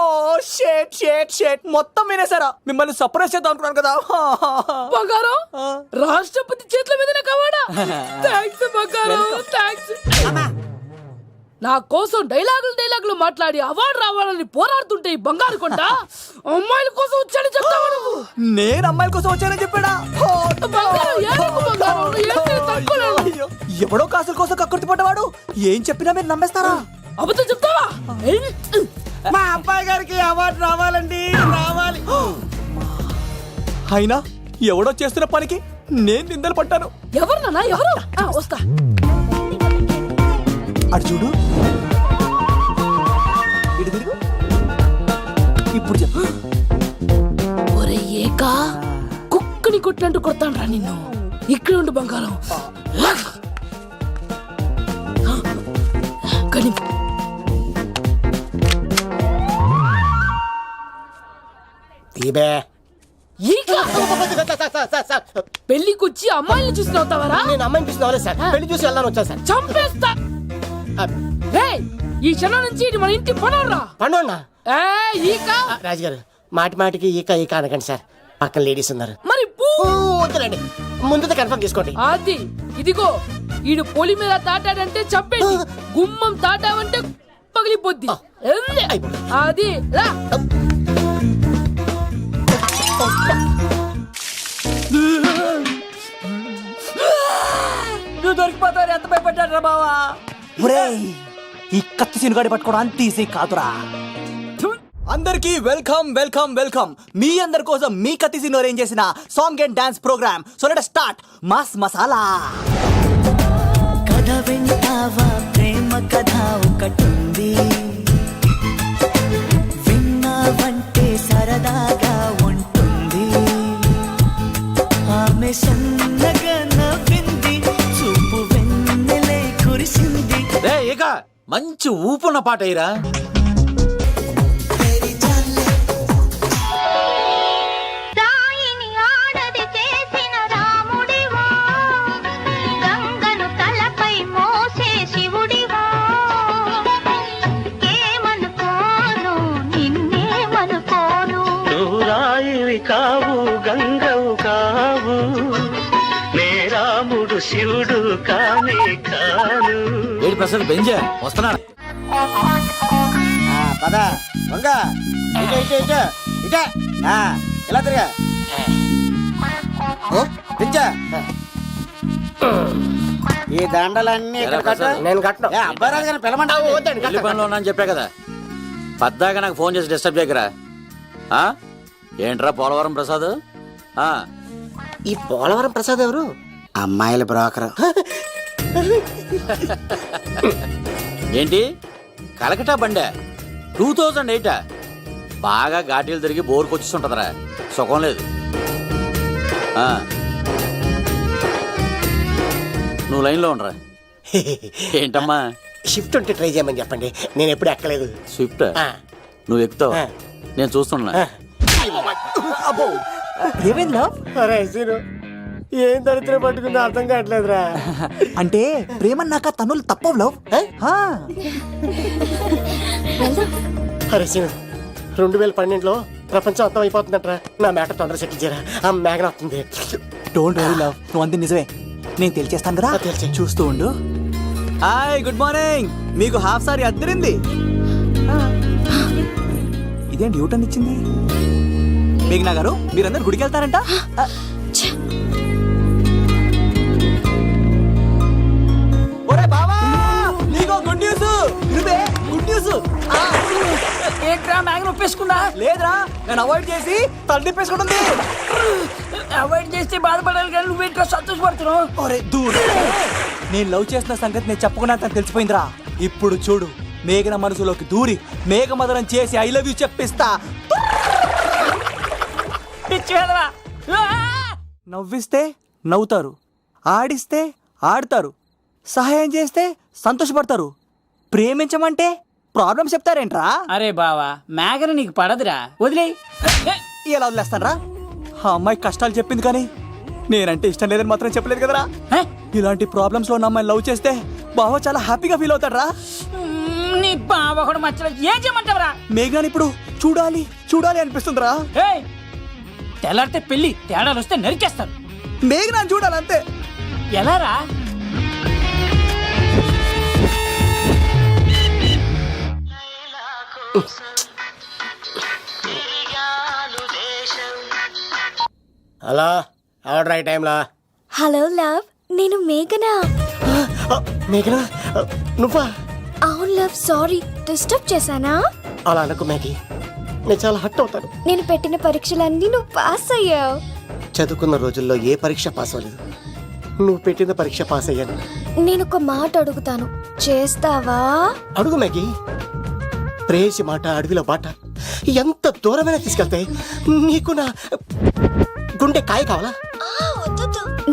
షేట్ షేట్ షేట్, మొత్తం వినేసారా? మిమ్మల్ని సర్ప్రైజ్ చేద్దాం అనుకున్నాను కదా. బంగారం, రాష్ట్రపతి చేతుల మీద కావాడా? థ్యాంక్స్ బంగారం, థ్యాంక్స్. నా కోసం డైలాగులు మాట్లాడి అవార్డు రావాలని పోరాడుతుంటే ఈ బంగారు కొండ అమ్మాయిల కోసం వచ్చాడని చెప్తావా నువ్వు? నేను అమ్మాయిల కోసం వచ్చానని చెప్పాడా? బంగారం, ఏడుపు బంగారం, ఏడుపు తక్కువలేదు. అయ్యో, ఎవడో కాసుల కోసం కక్కుర్తి పడ్డవాడు ఏం చెప్పినా మీరు నమ్మేస్తారా? అబద్ధం చెప్తావా? మా అబ్బాయి గారికి అవార్డు రావాలండి, రావాలి. అయినా ఎవడో చేస్తున్న పనికి నేను నిందలు పట్టాను. ఎవరు నాన్న, ఎవరు? వస్తా. అటు చూడు, ఇటు తిరుగు. ఇప్పుడు చెప్పు. ఒరే ఏకా, కుక్కని కొట్టినట్టు కొడతాను రా నిన్ను. ఇక్కడ ఉండు బంగారం. కానీ పెళ్లికొచ్చి అమ్మాయిని చూసి నవ్వుతావరా? నేను అమ్మాయిని చూసి నవ్వలేదు సార్, పెళ్లి చూసి వెళ్ళాలని వచ్చాను సార్. చంపేస్తా. రేయ్, ఈ క్షణం నుంచి ఇది మన ఇంటి పనోడ్రా. పండున్నా ఈక. రాజుగారు, మాటి మాటికి ఈక ఈక అనకండి సార్, పక్కన లేడీస్ ఉన్నారు. మరి వద్దులండి, ముందు కన్ఫర్మ్ చేసుకోండి. అది ఇదిగో, ఈడు పొలి మీద తాటాడంటే చంపేది, గుమ్మం తాటావంటే పగిలిపోద్ది. అది రా. నువ్వు దొరికిపోతావు, ఎంత భయపడ్డాడు బావా. ఈ కత్తి సీనుగాడి పట్టుకోవడం అంత ఈజీ కాదురా. అందరికి వెల్కమ్ వెల్కమ్ వెల్కమ్. మీ అందరి కోసం మీ కత్తి సీను అరేంజ్ చేసిన song and dance program. So let us start mass masala. కథ వింటావా, ప్రేమ కథ ఒకటుంది, విన్నావంటే సరదాగా ఉంటుంది. ఆమె సన్నగా నవ్వింది, చూపు వెన్నెలై కురిసింది. ఇక మంచి ఊపున్న పాట అయ్యిరా. కావు గంగవు కావు, నే రాముడు శివుడు కానే కాను. ఏడు ప్రసాద్ బెంజా వస్తున్నాడు. పద వంగ, ఇటే ఇటే ఇటే ఇటే, ఇలా తిరిగా పించా. ఈ దండలన్నీ ఇక్కడ కట్టు. నేను కట్టను. అబ్బాయి రాజు గారిని పిలమంటావు? పెళ్లి పనిలో ఉన్నాను చెప్పా కదా, పద్దాక నాకు ఫోన్ చేసి డిస్టర్బ్ చేయకరా. ఏంట్రా పోలవరం ప్రసాద్? ఈ పోలవరం ప్రసాద్ ఎవరు? అమ్మాయిల బ్రోకర్. ఏంటి కలకటా బండే 2008? బాగా ఘాటీలు తిరిగి బోర్కి వచ్చేస్తుంటదరా, సుఖం లేదు. నువ్వు లైన్లో ఉండరా. ఏంటమ్మా షిఫ్ట్ ఉంటే ట్రై చేయమని చెప్పండి, నేను ఎప్పుడు ఎక్కలేదు. స్విఫ్ట్ ఆ, నువ్వు ఎక్కుతావు ఆ. నేను చూస్తున్నా. ఆ. అబ్బో ఏమైంది లవ్? అరే సీను, ఏం దరిద్రం పట్టుకుందో అర్థం కావట్లేదురా. అంటే ప్రేమన్నాక తనులు తప్పవు లవ్. ఆ, అరే సీను, 2012లో ప్రపంచం అంతం అయిపోతుందంటరా. నా మ్యాటర్ తొందర సెటిల్ చేయరా, ఆ మేఘన వస్తుంది. డోంట్ వరీ లవ్, నువ్వు అంది నిజమే. నేను తెలిచేస్తాను కదా, తెలిసే. చూస్తూ ఉండు. Hi good morning. మీకు హాఫ్ సారీ అద్దరింది. ఇదేంటి యూటర్న్ ఇచ్చింది? మేఘనా గారు మీరందరూ గుడికి వెళ్తారంట? ఒరే బావా, నీకో గుడ్ న్యూస్. నువ్వే గుడ్ న్యూస్. ఏంట్రా మ్యాగ్ని ఒప్పేసుకుందా? లేదురా, నేను అవాయిడ్ చేసి తలదిప్పేసుకుంటుంది. అవాయిడ్ చేస్తే బాధపడాలి కానీ నువ్వేంట్రా సంతోషపడుతున్నావు? ఒరే దూర్, నేను లవ్ చేసిన సంగతి నేను చెప్పకుండా తనకు తెలిసిపోయిందిరా. ఇప్పుడు చూడు, మేఘన మనసులోకి దూరి మేఘమదనం చేసి ఐ లవ్ యూ చెప్పిస్తా. పిచ్చి వెధవా. నవ్విస్తే నవ్వుతారు, ఆడిస్తే ఆడతారు, సహాయం చేస్తే సంతోషపడతారు. ప్రేమించమంటే ప్రాబ్లం చెప్తారేంట్రా? అరే బావా, మేఘన నీకు పడదురా, వదిలేయ్. ఎలా వదిలేస్తానరా? ఆ అమ్మాయి కష్టాలు చెప్పింది కానీ నేనంటే ఇష్టం లేదని మాత్రం చెప్పలేదు కదరా. ఇలాంటి ప్రాబ్లమ్స్ లో ఉన్న అమ్మాయిని లవ్ చేస్తే బావ చాలా హ్యాపీగా ఫీల్ అవుతాడరా. నీ బావ కూడా మచ్చలేదు, ఏం చేయమంటావరా? మేఘనాని ఇప్పుడు చూడాలి చూడాలి అనిపిస్తుందిరా. తెల్లారితే పెళ్లి, తేడాలు వస్తే నరికేస్తారు. మేఘనాని చూడాలి అంతే. ఎలారా? హలో, ఆర్డర్ అయ్యే టైంలా. హలో లవ్, నేను మేఘనా. మేఘనా, నువ్వా? అవును లవ్, సారీ డిస్టర్బ్ చేశానా? అలా అనుకో మ్యాగీ, నేను చాలా హట్ అవుతాను. నేను పెట్టిన పరీక్షలన్నీ నువ్వు పాస్ అయ్యావు. చదువుకున్న రోజుల్లో ఏ పరీక్ష పాస్ అవ్వలేదు, నువ్వు పెట్టిన పరీక్ష పాస్ అయ్యాను. నేను ఒక మాట అడుగుతాను, చేస్తావా? అడుగు మ్యాగీ. ప్రేయసి మాట అడవిలో బాట ఎంత దూరమైనా తీసుకెళ్తాయి. నీకు నా గుండె కాయ కావాలా?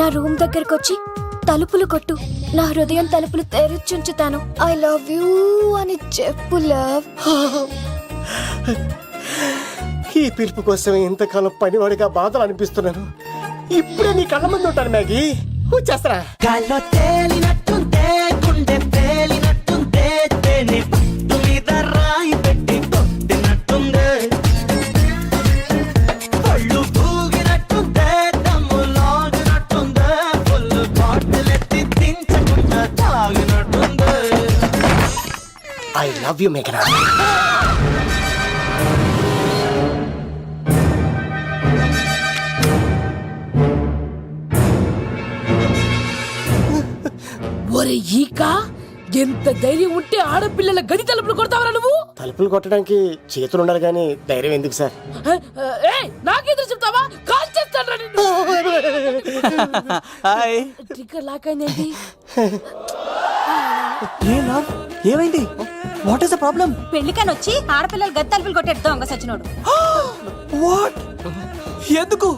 నా రూమ్ దగ్గరకు వచ్చి తలుపులు కొట్టు, నా హృదయం తలుపులు తెరిచుంచుతాను. ఐ లవ్ యూ అని చెప్పు లవ్. ఈ పిలుపు కోసం ఇంతకాలం పనివాడిగా బాధలు అనిపిస్తున్నాను. ఇప్పుడే నీ కళ్ళ ముందు ఉంటాను మ్యాగీ, వచ్చేస్తారా? గాల్లో తేలినట్టుందే, గుండె తేలినట్టుందే, తేనె పట్టు మీద రాయి పెట్టి కొట్టినట్టుందే, పళ్ళు పూగినట్టుందే, దమ్ము లాగినట్టుందే, ఫుల్ బాటిలెత్తి దించకుండా తాగినట్టుందే. ఐ లవ్ యూ మేఘనా. ఒరే ఈక, ఎంత ధైర్యం ఉంటే ఆడపిల్లల గది తలుపులు కొడతావరా నువ్వు? తలుపులు కొట్టడానికి చేతులు ఉండాలి కానీ ధైర్యం ఎందుకు సార్? నాకెదురు చెప్తావా? కాల్ చేస్తాను నిన్ను. హాయ్. ట్రిగ్గర్ లాక్ అయిందేంటి? ఏ లవ్, ఏమైంది? What is the problem? పెళ్లికని వచ్చి ఆడపిల్లలు గది తలుపులు కొట్టాడు దొంగ సచ్చినోడు. వాట్? ఎందుకు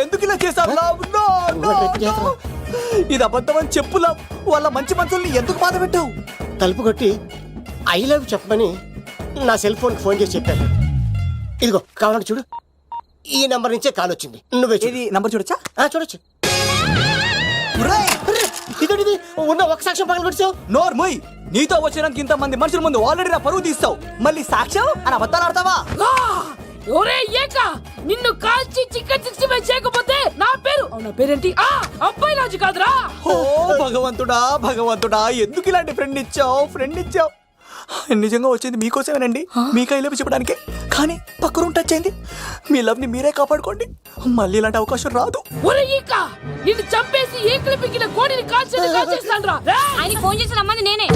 ఎందుకు ఇలా చేశావు లవ్? నో నో నో, ఇది అబద్ధం అని చెప్పు లవ్. వాళ్ళ మంచి మనసుల్ని ఎందుకు బాధ పెట్టావు? తలుపు కొట్టి ఐ లవ్ చెప్పమని నా సెల్ ఫోన్ ఫోన్ చేసి చెప్పాను. ఇదిగో కావాలంటే చూడు, ఈ నంబర్ నుంచే కాల్ వచ్చింది. నువ్వే ఇది నంబర్ చూడొచ్చా? చూడొచ్చు. ఇదేంటిది, ఉన్న ఒక సాక్ష్యం పక్కన కొట్టావు. నోర్ ముయ్, నీతో వచ్చినాక ఇంత మంది మనుషుల ముందు ఆల్రెడీ నా పరువు తీస్తావు, మళ్ళీ సాక్ష్యం అని అబద్ధాలు ఆడతావా? ఒరే ఏక, నిన్ను కాల్చి చికెన్ 65 చేయకపోతే నా పేరేంటి? అబ్బాయి రాజు కాదురా. ఓ భగవంతుడా భగవంతుడా, ఎందుకు ఇలాంటి ఫ్రెండ్ ఇచ్చావు? నిజంగా వచ్చింది మీకోసమేనండి, మీకు ఐ లవ్ చెప్పడానికి. కానీ పక్క రూమ్ టచ్ అయింది. మీ లవ్ ని మీరే కాపాడుకోండి, మళ్ళీ ఇలాంటి అవకాశం రాదు. ఒరే ఈక, నిన్ను చంపేసి ఏకలు పిక్కిన కోడిని కాల్చేస్తాను రా. ఆయన ఫోన్ చేసి రమ్మని నేనే.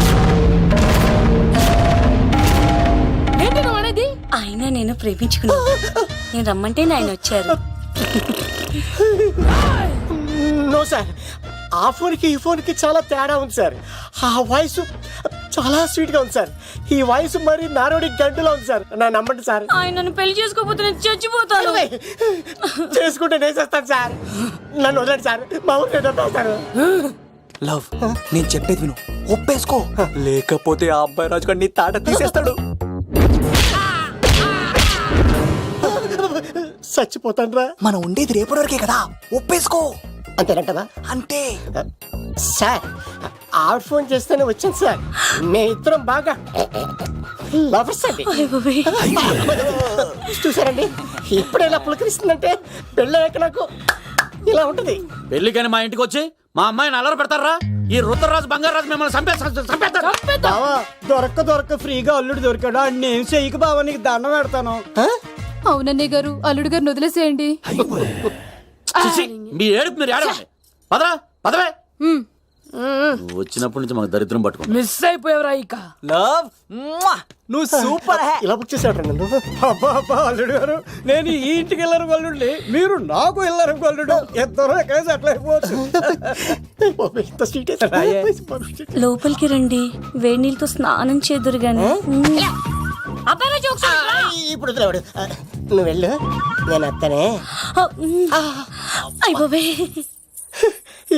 ఏంటి నువ్వు అనేది? ఆయన నేను ప్రేమించుకున్నాను, నేను రమ్మంటే ఆయన వచ్చారు. నో సార్, ఆ ఫోన్కి ఈ ఫోన్కి చాలా తేడా ఉంది సార్. ఆ వాయిస్ చాలా స్వీట్ గా ఉంది సార్, ఈ వాయిస్ మరి నారోడి గంటలో ఉంది సార్. నా నమ్మండి సార్. ఆయన నన్ను పెళ్లి చేసుకోకపోతే నేను చచ్చిపోతాను. చేసుకుంటే నేను చేస్తాను సార్, నన్ను వదలండి సార్, మా ఊరు సార్. లవ్ నేను చెప్పేది విను, ఒప్పేసుకో, లేకపోతే ఆ అబ్బాయి రాజు గారు నీ తాట తీసేస్తాడు. చచ్చిపోతాను. మనం ఉండేది రేపటి వరకే కదా, ఒప్పేసుకో. అంతేనంటవా? అంతే. సార్ ఆవిడ ఫోన్ చేస్తేనే వచ్చాను సార్. మే ఇద్దరం బాగా లవర్స్ అండి. చూసారండి ఇప్పుడు ఎలా పులకరిస్తుందంటే పెళ్ళయ్యాక నాకు ఇలా ఉంటది. పెళ్లికని మా ఇంటికి వచ్చి మా అమ్మాయిని అల్లరి పెడతారా? ఈ రుద్రరాజు బంగారాజు మిమ్మల్ని చంపేస్తారు. బావా దొరక్క ఫ్రీగా అల్లుడు దొరికాడు. నేను చెయ్యికి బావా నీకు దండం పెడతాను. అవునన్నయ్య గారు, అల్లుడు గారిని వదిలేసేయండి. చిచి, మీ ఏడుపు మీరు ఏడవండి. పదరా పదవే. నువ్వు వచ్చినప్పటి నుంచి మాకు దరిద్రం పట్టుకో. మిస్ అయిపోయావురా ఇక. లవ్ నువ్వు సూపర్. ఇలా బుక్ చేసాడు నన్ను. అబ్బా అల్లుడు గారు, నేను ఈ ఇంటికి వెళ్ళరు గల్లుండి, మీరు నాకు వెళ్ళరు గల్లుడు. ఇద్దరు ఎక్కడైతే అట్లా అయిపోవచ్చు. లోపలికి రండి, వేడి నీళ్ళతో స్నానం చేదురు గాని. ఇప్పుడు వదిలేవాడు. నువ్వు వెళ్ళు, నేను అత్తనే. అయిపోయి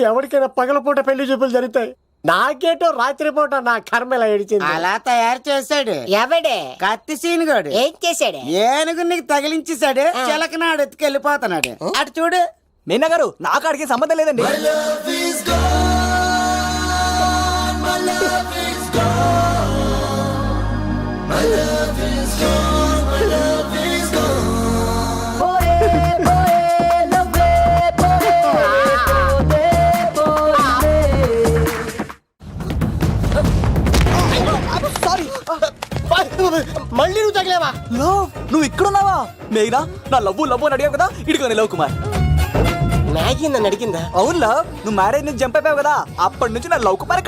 ఎవరికైనా పగలపూట పెళ్లి చూపులు జరుగుతాయి, నాకేటో రాత్రిపూట నా కర్మ ఇలా ఏడిచింది. అలా తయారు చేశాడు ఎవడే? కత్తి సీనుగాడు. ఏం చేశాడే? ఏనుగు నీకు తగిలించేశాడు. చిలకనాడు ఎత్తుకెళ్ళిపోతున్నాడు. అటు చూడు. మీనా గారు, నాకు అడిగే సంబంధం లేదండి. మళ్ళీ నువ్వు తగిలేవా? లవ్ నువ్వు ఇక్కడున్నావా? మేఘనా, నా లవ్వు అని అడిగావు కదా, ఇడుకోని లవ్ కుమార్. మ్యాగీ నన్ను అడిగిందా? అవును లవ్, నువ్వు మ్యారేజ్ నుంచి జంప్ అయిపోయావు కదా, అప్పటి నుంచి నా లవ్ కుమార్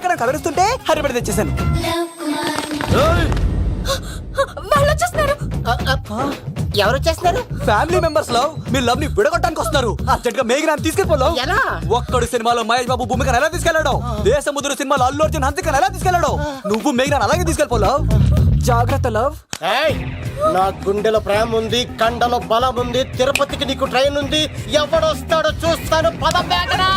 ఎక్కడ కలరిస్తుంటే హరిబడి తెచ్చేసాను. వాళ్ళు వచ్చేస్తున్నారు. ఎవరు వచ్చేస్తున్నారు? Family members love. మీ లవ్ ని విడగొట్టడానికి వస్తున్నారు. అర్జెంట్ గా మేఘనా తీసుకెళ్ళిపోలేవు. ఎలా? ఒక్కడు సినిమాలో మహేష్ బాబు భూమికను ఎలా తీసుకెళ్ళాడు, దేశముద్రు సినిమాలో అల్లు అర్జున్ హన్సికను ఎలా తీసుకెళ్ళాడు, నువ్వు మేఘనా అలాగే తీసుకెళ్ళిపోలేవు. జాగ్రత్త లవ్. నా గుండెలో ప్రేమ ఉంది, కండలో బలం ఉంది, తిరుపతికి నీకు ట్రైన్ ఉంది, ఎవడొస్తాడో చూస్తాను. పద మేఘనా.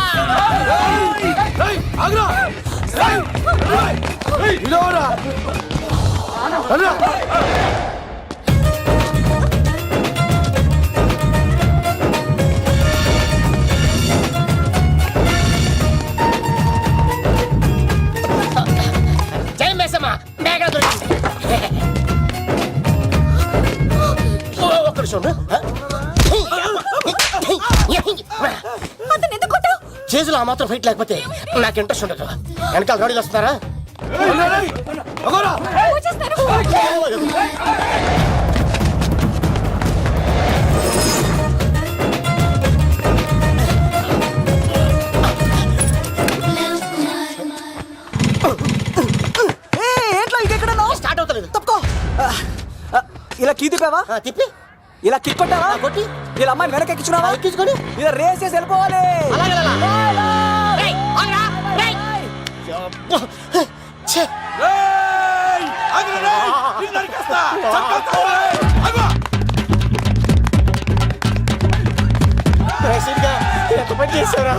జై మేసమ్మా, మేఘనా దొరికింది. ఒక్కడు చూడు. చేతులు ఆ మాత్రం ఫైట్ లేకపోతే నాకు ఇంట్రెస్ట్ ఉండదు. వెనకాల గాడీలు వస్తున్నారా? స్టార్ట్ అవుతలేదు. తప్పుకో. ఇలా కీ తిప్పావా? తిప్పి ఇలా కిక్ కొట్టావా? కొట్టి ఇలా అమ్మాయిని వెనక ఎక్కించున్నావా? ఎక్కించుకొని ఇలా రేస్ చేసి వెళ్ళిపోవాలి. ఎంత పని చేశారా?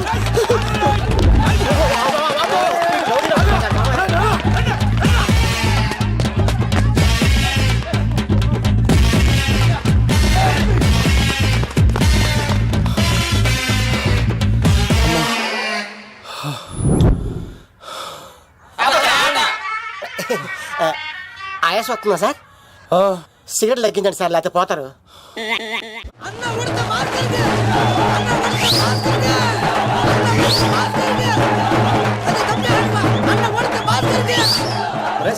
ఆయాస వస్తుందా సార్? సిగరెట్ లెక్కించండి సార్, లేకపోతే పోతారు.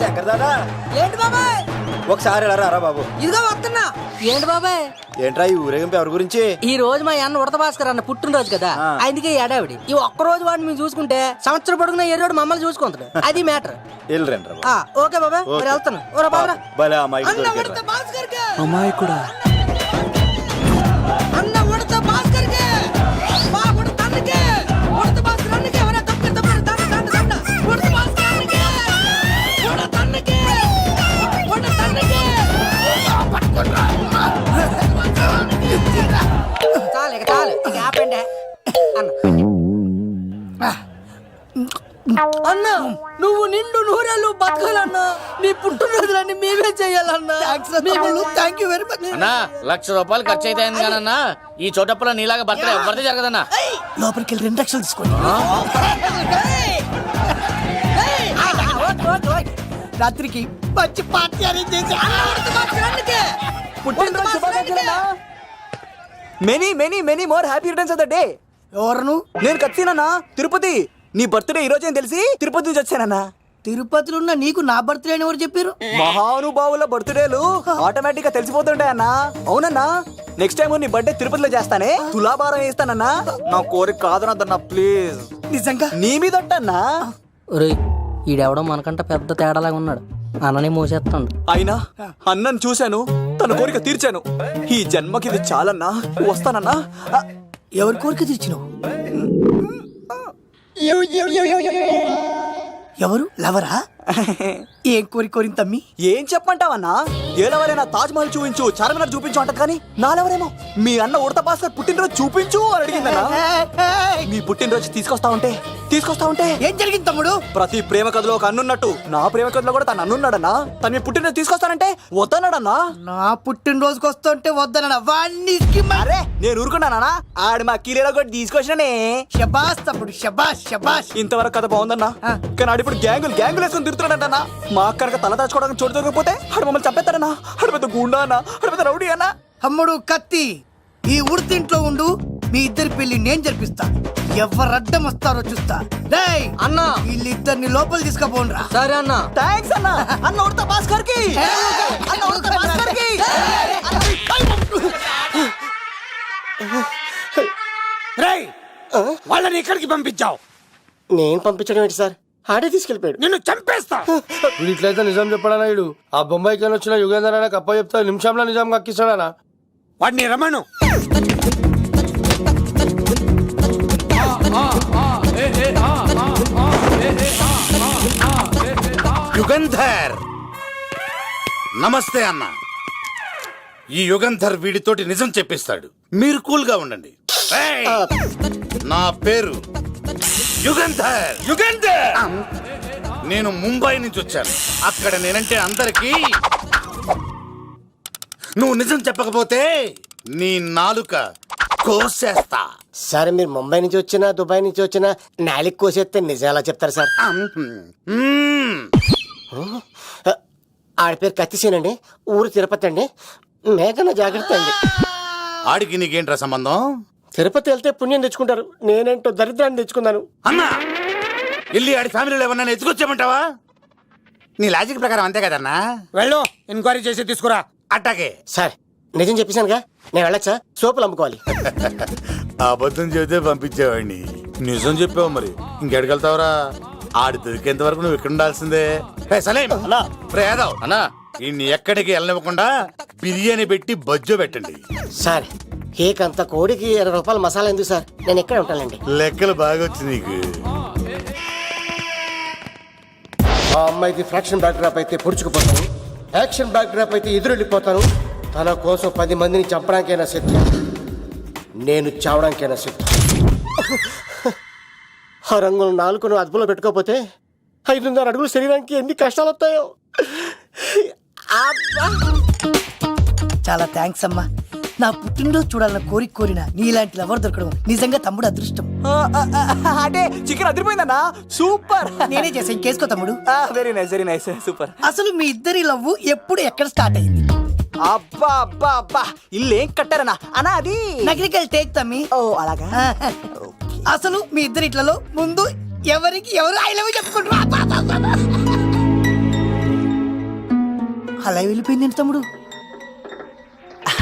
శంకర్ దాదా, ఏంటి బాబాయ్? ఒకసారి రా బాబు. ఇదిగో వస్తున్నా. ఏంటి బాబాయ్? ఏంట్రా ఈ ఊరేగింపు ఎవరి గురించి? ఈ రోజు మా అన్న ఉడత భాస్కర్ అన్న పుట్టినరోజు కదా, అందుకే ఏడావిడి. ఈ ఒక్క రోజు వాడిని మేము చూసుకుంటే సంవత్సరం పొడుగున ఏరోడు మమ్మల్ని చూసుకుంటాడు. అది మ్యాటర్. ఓకే బాబాయ్, మరి వెళ్తాను. అమ్మాయి కూడా అన్న ఉడత భాస్కర్ చాలు ఇక చాలు, ఇక ఆపండి అన్న. బతకాలన్నా నీ పుట్టినరోజులన్నీ మేమే చెయ్యాలన్నా. Thank you very much. అన్నా 1,00,000 రూపాయలు ఖర్చు అయితే కానన్నా ఈ చోటప్పులో నీలాగా బర్త్డే ఎవరిది జరగదన్నా. లోపలికి వెళ్ళి 2 లక్షలు తీసుకోండి. రాత్రికి మంచి పార్టీ అరేంజ్ చేసి పుట్టినరోజు శుభాకాంక్షలన్నా. Many many many more happy returns of the day. ఎవరు? నేను కత్తినన్నా, తిరుపతి. నీ బర్త్డే ఈ రోజు అని తెలిసి తిరుపతి నుంచి వచ్చానన్నా. తిరుపతిలో ఉన్న నీకు నా బర్త్డే అని ఎవరు చెప్పారు? మహానుభావుల బర్త్డేలు ఆటోమేటిక్ గా తెలిసిపోతుంటాయన్నా. అవునన్నా, నెక్స్ట్ టైం నీ బర్త్డే తిరుపతిలో చేస్తానే, తులాభారం వేస్తానన్నా. నా కోరిక కాదనద్దన్నా ప్లీజ్. నిజంగా నీ మీద అన్నా. ఒరేయ్ ఈడెవడో మనకంట పెద్ద తేడాలాగా ఉన్నాడు, అన్ననే మోసేస్తాడు. అయినా అన్నను చూశాను, తన కోరిక తీర్చాను. ఈ జన్మకి ఇది చాలన్నా, వస్తానన్నా. ఎవరి కోరిక తీర్చినావు? ఎవరు? లవరా? ఏం కోరిన తమ్మి? ఏం చెప్పంటావన్నా? ఏలవరైనా తాజ్ మహల్ చూపించు, చార్మినార్ చూపించు అంటది కానీ నాలెవరేమో మీ అన్న ఉడత భాస్కర్ పుట్టినరోజు చూపించు అని అడిగిందన్నా. మీ పుట్టినరోజు తీసుకొస్తా ఉంటే ఏం జరిగింది తమ్ముడు? ప్రతి ప్రేమ కథలో ఒక అన్నున్నట్టు నా ప్రేమ కథలో కూడా తను అన్నున్నాడన్నా. తను మీ పుట్టినరోజు తీసుకొస్తానంటే వద్దన్నాడన్నా. నా పుట్టినరోజుకి వస్తుంటే వద్దన వాణ్ణి. అరే నేను ఊరుకున్నానా? ఆడు మా కీలేలో కూడా తీసుకొచ్చిననే. షబాష్ తమ్ముడు, షబాష్ షబాష్. ఇంతవరకు కథ బాగుందన్నా, కానీ ఆడు ఇప్పుడు గ్యాంగులు వేసుకొని తిరుగుతున్నాడన్నా. మా అక్కడికి తల దాచుకోవడానికి చోటు దొరికిపోతే ఆడు మమ్మల్ని చంపేస్తాడన్నా. ఆడు పెద్ద గుండా అన్నా, ఆడు పెద్ద రౌడీ అన్నా. తమ్ముడు కత్తి, ఈ ఉడితింట్లో ఉండు, మీ ఇద్దరి పెళ్లి నేను జరిపిస్తా. ఎవరడ్డం వస్తారో చూస్తా. రేయ్ అన్నా వీళ్ళిద్దరిని లోపల తీసుకుపోండ్రా. సరే అన్నా. థాంక్స్ అన్నా. అన్న ఉడత భాస్కర్ కి, అన్న ఉడత భాస్కర్ కి. రేయ్ వాళ్ళని ఎక్కడికి పంపించావు? నేను పంపించడం ఏంటి సార్, ఆడే తీసుకెళ్ళిపోయాడు. నిన్ను చంపేస్తా. ఇట్లయితే నిజం చెప్పడానా? ఇడు ఆ బొంబాయికి వచ్చిన యుగేందర్ అనే కప్ప చెప్తా నిమిషంలో నిజం కక్కిస్తాడా? వాడిని రమణు. యుగంధర్ నమస్తే అన్న. ఈ యుగంధర్ వీడితోటి నిజం చెప్పిస్తాడు, మీరు కూల్ గా ఉండండి. ఏయ్! నా పేరు యుగంధర్. నేను ముంబై నుంచి వచ్చాను. అక్కడ నేనంటే అందరికీ. నువ్వు నిజం చెప్పకపోతే నీ నాలుక కోసేస్తా. సార్ మీరు ముంబై నుంచి వచ్చినా దుబాయ్ నుంచి వచ్చినా నాలిక్ కోసేస్తే నిజం ఎలా చెప్తారు సార్? ఆడి పేరు కత్తిసేనండి, ఊరు తిరుపతి అండి. మేఘన జాగ్రత్త అండి. ఆడికి నీకేంట్రా సంబంధం? తిరుపతి వెళ్తే పుణ్యం తెచ్చుకుంటారు, నేనేంటో దరిద్రాన్ని తెచ్చుకున్నాను. అన్నా వెళ్ళి ఆడి ఫ్యామిలీలో ఏమన్నా ఎత్తుకొచ్చామంటావా? నీ లాజిక్ ప్రకారం అంతే కదన్నా. వెళ్ళు, ఎంక్వైరీ చేసి తీసుకురా. అట్టాకే సార్ నిజం చెప్పేశానుగా, నేను వెళ్ళచ్చా? సోపులు అమ్ముకోవాలి. అబద్ధం చెబితే పంపించేవాడిని, నిజం చెప్పావు మరి ఇంకెడగలుగుతావురా? ఆడి దొరికేంత వరకు నువ్వు ఇక్కడ ఉండాల్సిందే. యాదవ్ అన్నా, ఈ ఎక్కడికి వెళ్ళనివ్వకుండా బిర్యానీ పెట్టి బజ్జో పెట్టండి. సార్ కేక్ అంత కోడికి 20 రూపాయల మసాలా ఎందుకు సార్, నేను ఎక్కడ ఉంటానండి. లెక్కలు బాగా వచ్చి నీకు. ఆ అమ్మాయిది ఫ్రాక్షన్ బ్యాక్ డ్రాప్ అయితే పొడుచుకుపోతాను, యాక్షన్ బ్యాక్ డ్రాప్ అయితే ఎదురెళ్ళిపోతాను. తన కోసం 10 మందిని చంపడానికైనా సిద్ధం, నేను చావడానికైనా సిద్ధం. ఆ రంగులు 4 అదుపులో పెట్టుకోకపోతే 5.5 అడుగులు శరీరానికి ఎన్ని కష్టాలు వస్తాయో. చాలా థ్యాంక్స్ అమ్మా. నా పుట్టినరోజు చూడాలన్న కోరిన నీలాంటి లవర్ దొరకడం నిజంగా తమ్ముడు అదృష్టం. అంటే చికెన్ అదిరిపోయిందన్నా, సూపర్. నేనే చేసా, ఇంకేసుకో తమ్ముడు. Very nice super. అసలు మీ ఇద్దరి లవ్ ఎప్పుడు ఎక్కడ స్టార్ట్ అయింది? అబ్బా అబ్బా అబ్బా, ఇల్లు ఏం కట్టారన్నా అన్నా? అది నగరికల్ టేక్ తమ్మి. ఓ అలాగా. అసలు మీ ఇద్దరి ఇట్లలో ముందు ఎవరికి ఎవరు ఐ లవ్ చెప్పుకుంటారు? అలా వెళ్ళిపోయింది తమ్ముడు.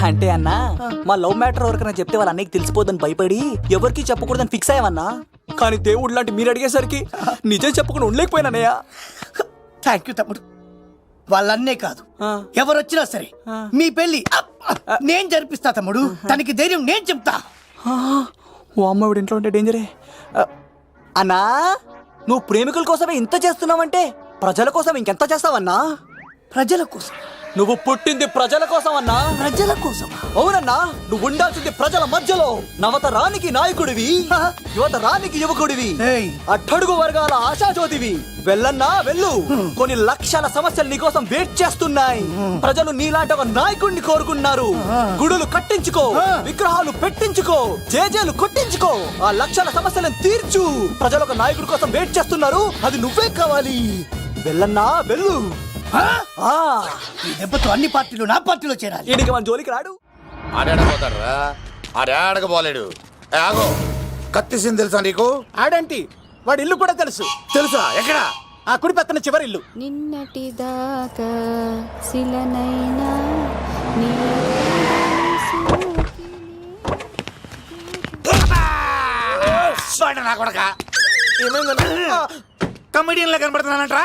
అంటే అన్నా మా లవ్ మ్యాటర్ ఎవరికైనా చెప్తే వాళ్ళ అన్నయ్యకి తెలిసిపోద్దని భయపడి ఎవరికి చెప్పకూడదని ఫిక్స్ అయ్యావన్నా. కానీ దేవుడు లాంటి మీరు అడిగేసరికి నిజం చెప్పకుండా ఉండలేకపోయినానయ్యా. థ్యాంక్ యూ తమ్ముడు. వాళ్ళన్నే కాదు, ఎవరొచ్చినా సరే మీ పెళ్లి నేను జరిపిస్తా తమ్ముడు. తనకి ధైర్యం నేను చెప్తా. ఓ అమ్మాయి ఇంట్లో ఉంటే డేంజరే. అన్నా నువ్వు ప్రేమికుల కోసమే ఇంత చేస్తున్నావంటే ప్రజల కోసం ఇంకెంత చేస్తావన్నా? ప్రజల కోసం నువ్వు పుట్టింది ప్రజల కోసం అన్నా. ప్రజల కోసం? అవునన్నా, నువ్వు ఉండాల్సింది ప్రజల మధ్యలో. నవతరానికి నాయకుడివి, యువతరానికి యువకుడివి, అట్టడుగు వర్గాల ఆశాజ్యోతివి. వెళ్ళన్నా వెళ్ళు. కొన్ని లక్షల సమస్యలు నీకోసం వెయిట్ చేస్తున్నాయి. ప్రజలు నీలాంటి ఒక నాయకుడిని కోరుకున్నారు. గుడులు కట్టించుకో, విగ్రహాలు పెట్టించుకో, జేజేలు కొట్టించుకో, ఆ లక్షల సమస్యలను తీర్చు. ప్రజలు ఒక నాయకుడి కోసం వెయిట్ చేస్తున్నారు. అది నువ్వే కావాలి. వెళ్ళన్నా వెళ్ళు. ఈ దెబ్బతో అన్ని పార్టీలు నా పార్టీలో చేరాలి. ఈడికి మన జోలికి రాడు. ఆడాడపోతారా? ఆడాడకపోలేడు. ఆగో, కత్తిసింది తెలుసా నీకు? ఆడంటి వాడి ఇల్లు కూడా తెలుసు. తెలుసా? ఎక్కడ? ఆ కుడి పక్కన చివరి ఇల్లు. నిన్నటి దాకా శిలనైనా నా కొడక కమెడియన్ లా కనబడుతున్నానంట్రా.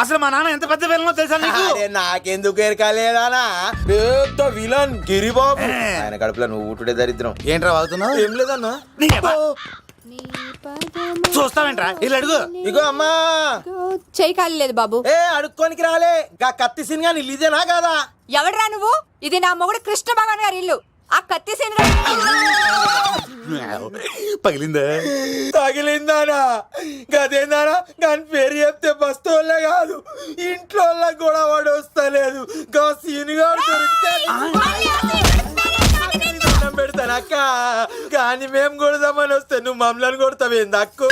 అసలు మా నాన్న ఎంత పెద్ద విలనో తెలుసా నీకు? నాకెందుకు ఎరకాలేనా? పెద్ద విలన్ గిరిబాబు. ఆయన కడుపులో నువ్వు ఊటుడే దరిద్రం. ఏంట్రా వాగుతున్నావు? ఏం లేదన్నా. చూస్తావేంట్రా? ఇల్లు అడుగు. ఇగో అమ్మా, చేయి ఖాళీ లేదు బాబు. అడుక్కోనికి రాలే. గా కత్తి సినిమా నీళ్ళు ఇదేనా కాదా? ఎవడరా నువ్వు? ఇది నా మొగుడు కృష్ణ భగవాన్ గారి ఇల్లు. ఆ కత్తి సీన్ పగిలిందా? తగిలిందానా? గదేందానా? దాని పేరు చెప్తే బస్తోళ్ళే కాదు, ఇంట్లో కూడా వాడు వస్తలేదు. గా సీనుగాడు దొరికితే పెడతానక్క. కానీ మేము కొడదామని వస్తే నువ్వు మమ్మల్ని కొడతావేంది అక్కో?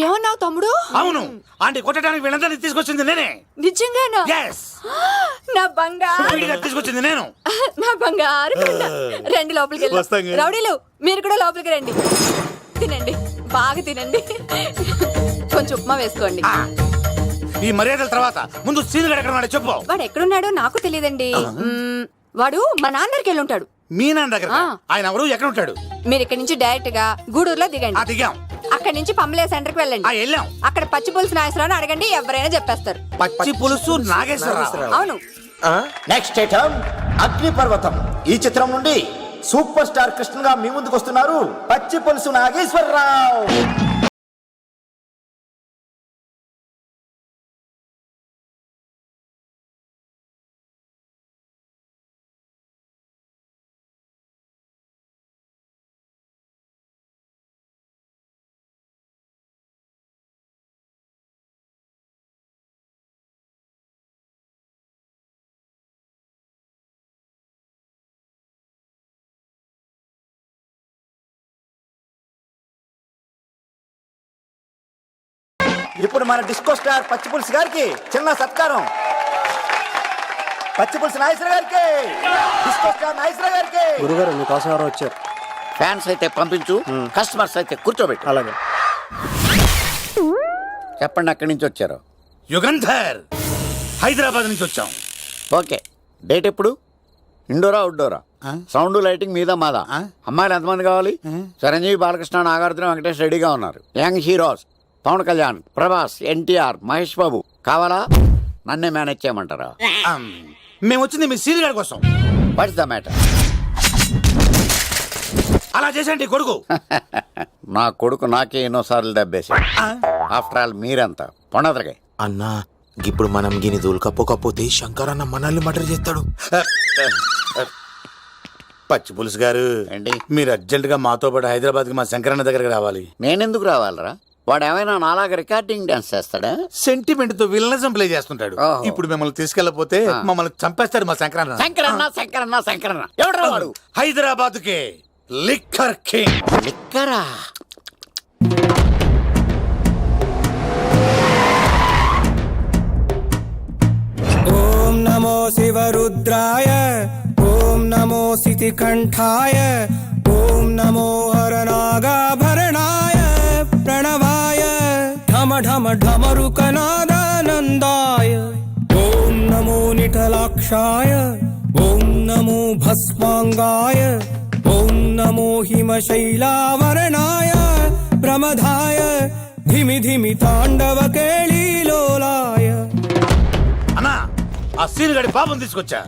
ఏమన్నావు తమ్ముడు? అవును, ఆంటీ కొట్టడానికి వీళ్ళందరినీ తీసుకొచ్చింది నేనే. నిజంగానా? నా బంగారు తీసుకొచ్చింది నేను. నా బంగారు కొండ. రండి లోపలికి వస్తాం. వెళ్ళి. రౌడీలు మీరు కూడా లోపలికి రండి. తినండి, బాగా తినండి. కొంచెం ఉప్మా వేసుకోండి. ఈ మర్యాదల తర్వాత ముందు సీనుగాడు ఎక్కడ ఉన్నాడో చెప్పు. వాడు ఎక్కడున్నాడో నాకు తెలియదండి. వాడు మా నాన్న దగ్గరికి వెళ్ళి ఉంటాడు. మీ నాన్న దగ్గర? ఆయన ఎవరు? ఎక్కడ ఉంటాడు? మీరు ఇక్కడ నుంచి డైరెక్ట్ గా గూడూరులో దిగండి. దిగాం. అక్కడ నుంచి పంబలే సెంటర్ కి వెళ్ళండి. వెళ్ళాం. అక్కడ పచ్చి పులుసు నాగేశ్వరరావు అడగండి, ఎవరైనా చెప్పేస్తారు. పచ్చి పులుసు నాగేశ్వరరావు? అవును. నెక్స్ట్ ఐటమ్ అగ్నిపర్వతం. ఈ చిత్రం నుండి సూపర్ స్టార్ కృష్ణగా మీ ముందుకు వస్తున్నారు పచ్చి పులుసు నాగేశ్వరరావు. ఇప్పుడు మన డిస్కో స్టార్ పచ్చి పులుసు గారికి చిన్న సత్కారం. పచ్చి పులుసు నాగేశ్వర గారికి, డిస్కో స్టార్ నాగేశ్వర గారికి. గురుగారు మీకోసం ఎవరో వచ్చారు. ఫ్యాన్స్ అయితే పంపించు, కస్టమర్స్ అయితే కూర్చోబెట్టు. అలాగే. చెప్పండి, అక్కడి నుంచి వచ్చారు? యుగంధర్, హైదరాబాద్ నుంచి వచ్చాం. ఓకే, డేట్ ఎప్పుడు? ఇండోరా అవుట్డోరా? సౌండ్ లైటింగ్ మీద మాదా? అమ్మాయిలు ఎంతమంది కావాలి? చిరంజీవి, బాలకృష్ణ, నాగార్జున, వెంకటేష్ రెడీగా ఉన్నారు. Young heroes Pawan Kalyan, Prabhas, NTR, Mahesh Babu. కావాలా? నన్నే మేనేజ్ చేయమంటారా? మేము వచ్చింది మీ సీరియల్ గారి కోసం. What's the matter? అలా చేసేయండి కొడుకు. నా కొడుకు నాకే ఎన్నోసార్లు దెబ్బేసి. ఆఫ్టర్ ఆల్ మీరంతా పొండదరగా. అన్నా, ఇప్పుడు మనం గిని దూల్కపోకపోతే శంకర్ అన్న మనల్ని మర్డర్ చేస్తాడు. పచ్చి పులుసు గారు, ఏంటి? మీరు అర్జెంట్ గా మాతో పాటు హైదరాబాద్ కి మా శంకరన్న దగ్గరకు రావాలి. నేనెందుకు రావాలరా? వాడు ఏమైనా నాలాగా రికార్డింగ్ డాన్స్ చేస్తాడా? సెంటిమెంట్ తో విలనిజం ప్లే చేస్తుంటాడు. ఇప్పుడు మిమ్మల్ని తీసుకెళ్ళపోతే మమ్మల్ని చంపేస్తాడు మా శంకరన్న. శంకరన్న శంకరన్న శంకరన్న ఎవడ్రా వాడు? హైదరాబాద్ కే లిక్కర్ కింగ్. లిక్కరా? ఓం నమో శివరుద్రాయ, ఓం నమో సితికంఠాయ, ఓం నమో హరనాగాభరణాయ ప్రణవాయ ఢమ ఢమ ఢమరుకనాదానందాయ. ఓం నమో నిఠలాక్షాయ, ఓం నమో భస్మాంగాయ, ఓం నమో హిమశైలావరణాయ ప్రమదాయ ధిమి ధిమి తాండవ కేళీలోలాయ. అన్నా, ఆ సీన్ గడి పాపం తీసుకొచ్చా.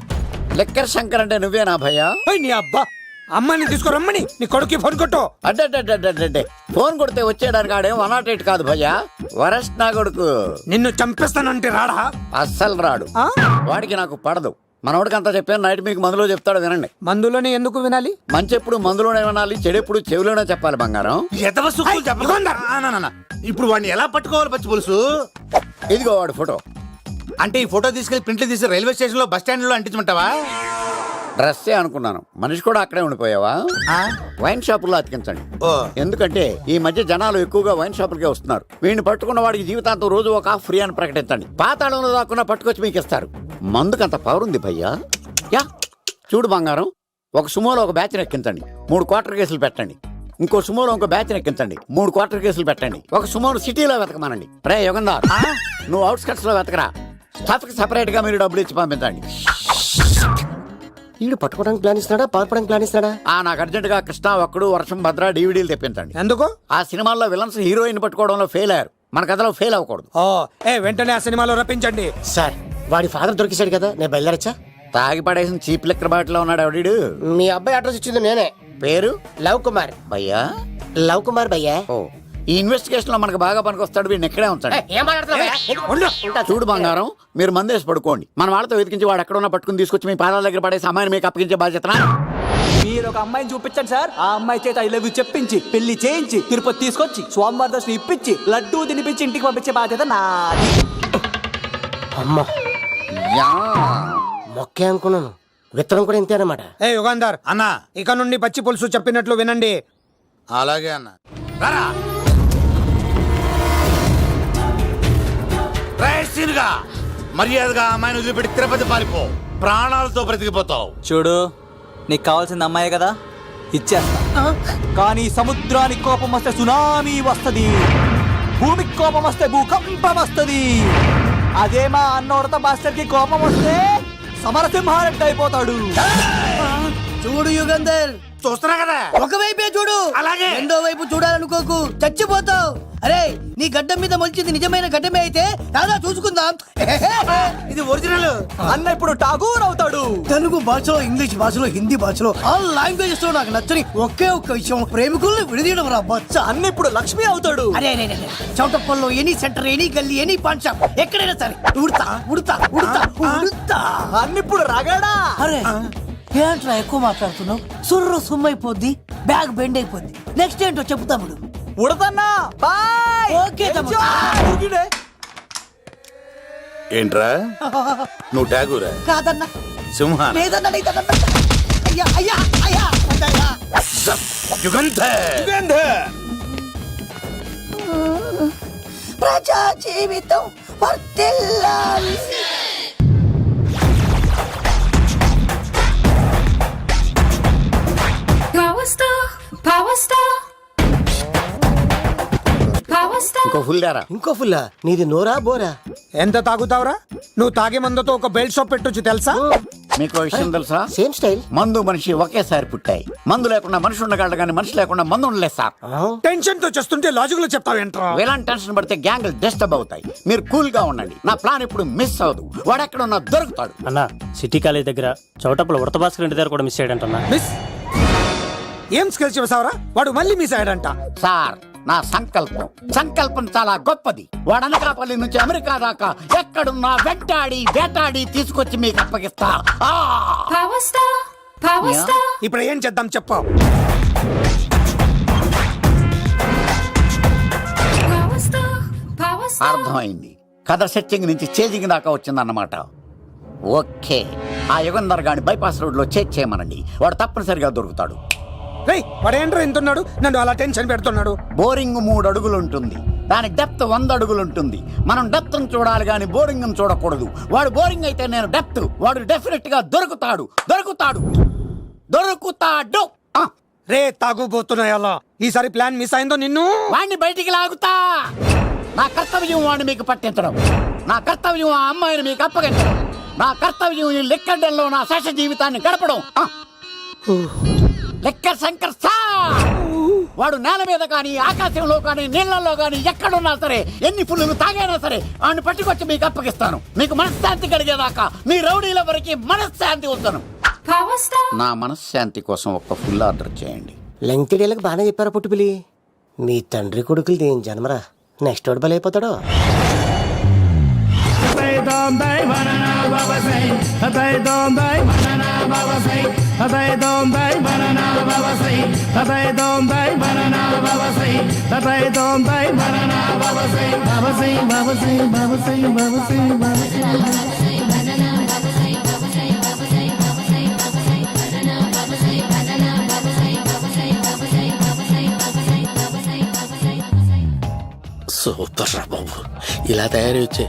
లిక్కర్ శంకర్ అంటే నువ్వేనా భయ్యా? నీ అబ్బా, అమ్మాయిని తీసుకురమ్మని నీ కొడుకు ఫోన్ కొట్టు. అడ్డే ఫోన్ కొడితే వచ్చేయడానికి ఆడేం 108 కాదు భయ్యా, వరస్ట్ నా కొడుకు. నిన్ను చంపేస్తానంటే రాడా? అస్సలు రాడు, వాడికి నాకు పడదు. మనోడికి అంతా చెప్పాను, నైట్ మీకు మందులో చెప్తాడు వినండి. మందులోనే ఎందుకు వినాలి? మంచి ఎప్పుడు మందులోనే వినాలి, చెడు ఎప్పుడు చెవిలోనే చెప్పాలి బంగారం. ఇప్పుడు వాడిని ఎలా పట్టుకోవాలి పచ్చి పులుసు? ఇదిగో వాడు ఫోటో. అంటే ఈ ఫోటో తీసుకెళ్లి ప్రింట్లు తీసి రైల్వే స్టేషన్ లో బస్ స్టాండ్ లో అంటించమంటావా? డ్రెస్సే అనుకున్నాను, మనిషి కూడా అక్కడే ఉండిపోయావా? వైన్ షాపుల్లో అతికించండి. ఎందుకంటే ఈ మధ్య జనాలు ఎక్కువగా వైన్ షాపులకే వస్తున్నారు. వీడిని పట్టుకున్న వాడికి జీవితాంతం రోజు ఒక ఆఫ్ ఫ్రీ అని ప్రకటించండి. పాతాళంలో దాక్కున్నా పట్టుకొచ్చి మీకు ఇస్తారు. మందుకంత పవర్ ఉంది భయ్యా. యా చూడు బంగారం, ఒక సుమోలో ఒక బ్యాచ్ ఎక్కించండి, 3 క్వార్టర్ కేసులు పెట్టండి. ఇంకో సుమోలో ఇంకో బ్యాచ్ ఎక్కించండి, 3 క్వార్టర్ కేసులు పెట్టండి. ఒక సుమోను సిటీలో వెతకమానండి. రే యుగంధర్, నువ్వు అవుట్స్కట్స్ లో వెతకరా. స్టాఫ్ కి సెపరేట్ గా మీరు డబ్బులు ఇచ్చి పంపించండి. వీడు పట్టుకోవడానికి ప్లాన్ ఇస్తున్నాడా, పాల్పడానికి ప్లాన్ ఇస్తున్నాడా? నాకు అర్జెంట్ గా కృష్ణ ఒక్కడు, వర్షం భద్ర డివిడీలు తెప్పించండి. ఎందుకు? ఆ సినిమాల్లో విలన్స్ హీరోయిన్ పట్టుకోవడంలో ఫెయిల్ అయ్యారు, మన కథలో ఫెయిల్ అవ్వకూడదు. వెంటనే ఆ సినిమాలో రప్పించండి. సార్ వాడి ఫాదర్ దొరికేశాడు కదా, నేను బయలుదేరచ్చా? తాగి పడేసిన చీప్ లెక్కర్ బాటిలో ఉన్నాడు ఎవడీడు? మీ అబ్బాయి అడ్రస్ ఇచ్చింది నేనే. పేరు? లవ్ కుమార్ భయ్యా. లవ్ కుమార్ భయ్యా. ఓ, ఈ ఇన్వెస్టిగేషన్ లో మనకు బాగా పనికొస్తాడు, వీడిని ఎక్కడే ఉంచండి. చూడు బంగారం, మీరు మందేసి పడుకోండి. మన వాళ్ళతో వెతికించి వాడు ఎక్కడ ఉన్నా పట్టుకుని తీసుకొచ్చి మీ పాదాల దగ్గర పడేసి అమ్మాయిని మీకు అప్పగించే బాధ్యత. మీరు ఒక అమ్మాయిని చూపించండి సార్. ఆ అమ్మాయి చేత ఐ లవ్ యూ చెప్పించి పెళ్లి చేయించి తిరుపతి తీసుకొచ్చి స్వామివారి దర్శనం ఇప్పించి లడ్డూ తినిపించి ఇంటికి పంపించే బాధ్యత నాది. అమ్మా మొక్కే అనుకున్నాను, విత్తనం కూడా ఇంతే అన్నమాట. యుగంధర్ అన్నా, ఇక నుండి పచ్చి పులుసు చెప్పినట్లు వినండి. అలాగే అన్న. మర్యాదగా అమ్మాయిని వదిలిపెట్టి తిరుపతి పారిపో, ప్రాణాలతో బ్రతికిపోతావు. చూడు, నీకు కావాల్సింది అమ్మాయే కదా, ఇచ్చేస్తా. కానీ సముద్రానికి కోపం వస్తే సునామీ వస్తది, భూమికి కోపం వస్తే భూకంపం వస్తది. అదే మా అన్నోడత మాస్టర్ కి కోపం వస్తే సమరసింహారెడ్డి అయిపోతాడు. చూడు యుగంధర్, చూస్తున్నా కదా, ఒకవైపే చూడు, అలాగే రెండో వైపు చూడాలనుకోకు, చచ్చిపోతావు. అరే, నీ గడ్డం మీద మొలిచింది నిజమైన గడ్డమే అయితే రాదా చూసుకుందాం. ఇది ఒరిజినల్. అన్న ఇప్పుడు ఠాగూర్ అవుతాడు. తెలుగు భాషలో, ఇంగ్లీష్ భాషలో, హిందీ భాషలో, ఆల్ లాంగ్వేజెస్ లో నాకు నచ్చని ఒకే ఒక్క విషయం, ప్రేమికుల్ని విడదీయడం రా బచ్చ. అన్న ఇప్పుడు లక్ష్మి అవుతాడు. అరే చౌటప్పల్లో ఎనీ సెంటర్, ఎనీ గల్లీ, ఎనీ పాన్ షాప్, ఎక్కడైనా సరే ఉడతా ఉడతా ఉడతా ఉడతా. అన్న ఇప్పుడు రగడా. అరే ఏంట్రా ఎక్కువ మాట్లాడుతున్నావు? సుర్రు సుమ్మైపోద్ది, బ్యాగ్ బెండ్ అయిపోద్ది. నెక్స్ట్ ఏంటో చెప్పు తమ్ముడు. ఉడతన్నా బాయ్. ఓకే తమ్ముడు. ఏంట్రా నువ్వు ఠాగూరా? కాదన్నా, సింహ లేదన్నా, అయ్యా అయ్యా అయ్యా అయ్యా. యుగంధర్, ప్రజా జీవితం వర్ధిల్లాలి. ఇంకో ఫుల్ దారా. ఇంకో ఫుల్లా? నీది నోరా బోరా? ఎంత తాగుతావురా? నువ్వు తాగే మందుతో ఒక బెల్ట్ షాప్ పెట్టొచ్చు తెలుసా? మీకు విషయం తెలుసా? Same style. మందు మనిషి ఒకేసారి పుట్టాయి. మందు లేకుండా మనిషి ఉండగలడు కానీ మనిషి లేకుండా మందు ఉండలేదు సార్. టెన్షన్ తో చేస్తుంటే లాజిక్ లో చెప్తావేంట్రా? ఎలాంటి టెన్షన్ పడితే గ్యాంగ్లు డిస్టర్బ్ అవుతాయి. మీరు కూల్ గా ఉండండి, నా ప్లాన్ ఇప్పుడు మిస్ అవ్వదు. వాడు ఎక్కడ ఉన్నా దొరుకుతాడు. అన్నా, సిటీ కాలేజ్ దగ్గర చౌటప్పుల ఉడత భాస్కర్ ఇంటి దగ్గర కూడా మిస్ అయ్యాడంటన్నా. మిస్ ఏం స్కిల్స్ చేసావరా? వాడు మళ్ళీ మిస్ అయ్యాడంట. సార్, నా సంకల్పం చాలా గొప్పది. వాడు అనకాపల్లి నుంచి అమెరికా దాకా ఎక్కడున్నా వెంటాడి వేటాడి తీసుకొచ్చి మీకు అప్పగిస్తా. ఇప్పుడు ఏం చేద్దాం చెప్పు. అర్థమైంది. కథ సెట్టింగ్ నుంచి చేజింగ్ దాకా వచ్చిందన్నమాట. ఓకే, ఆ యుగంధర్ గాని బైపాస్ రోడ్ లో చెక్ చేయమనండి, వాడు తప్పనిసరిగా దొరుకుతాడు. వాడేంట్రో ఎంతున్నాడు, నన్ను అలా టెన్షన్ పెడుతున్నాడు. బోరింగ్ 3 అడుగులు ఉంటుంది, దాని డెప్త్ 100 అడుగులు ఉంటుంది. మనం డెప్త్ చూడాలి గాని బోరింగ్ చూడకూడదు. వాడు బోరింగ్ అయితే నేను డెప్త్. వాడు డెఫినెట్ గా దొరుకుతాడు. రే తాగుబోతున్నాయి అలా. ఈసారి ప్లాన్ మిస్ అయిందో నిన్ను వాడిని బయటికి లాగుతా. నా కర్తవ్యం వాడిని మీకు పట్టించడం, నా కర్తవ్యం ఆ అమ్మాయిని మీకు అప్పగించడం, నా కర్తవ్యం ఈ లెక్కడంలో నా శేష జీవితాన్ని గడపడం. లెక్కర్ శంకర్ సార్, వాడు నేల మీద కానీ ఆకాశంలో కానీ నీళ్లలో కానీ ఎక్కడున్నా సరే, ఎన్ని ఫుల్లు తాగైనా సరే వాడిని పట్టుకొచ్చి మీకు అప్పగిస్తాను. మీకు మనశ్శాంతి కలిగేదాకా మీ రౌడీల వరకు మనశ్శాంతి వస్తాను. నా మనశ్శాంతి కోసం ఒక ఫుల్ ఆర్డర్ చేయండి. లెంగ్త్ డేలకు బాగానే చెప్పారా పుట్టుపిలి. మీ తండ్రి కొడుకులు ఏం జన్మరా, నెక్స్ట్ వాడు బలైపోతాడో. సూపర్ రా బాబు, ఇలా తయారు వచ్చే.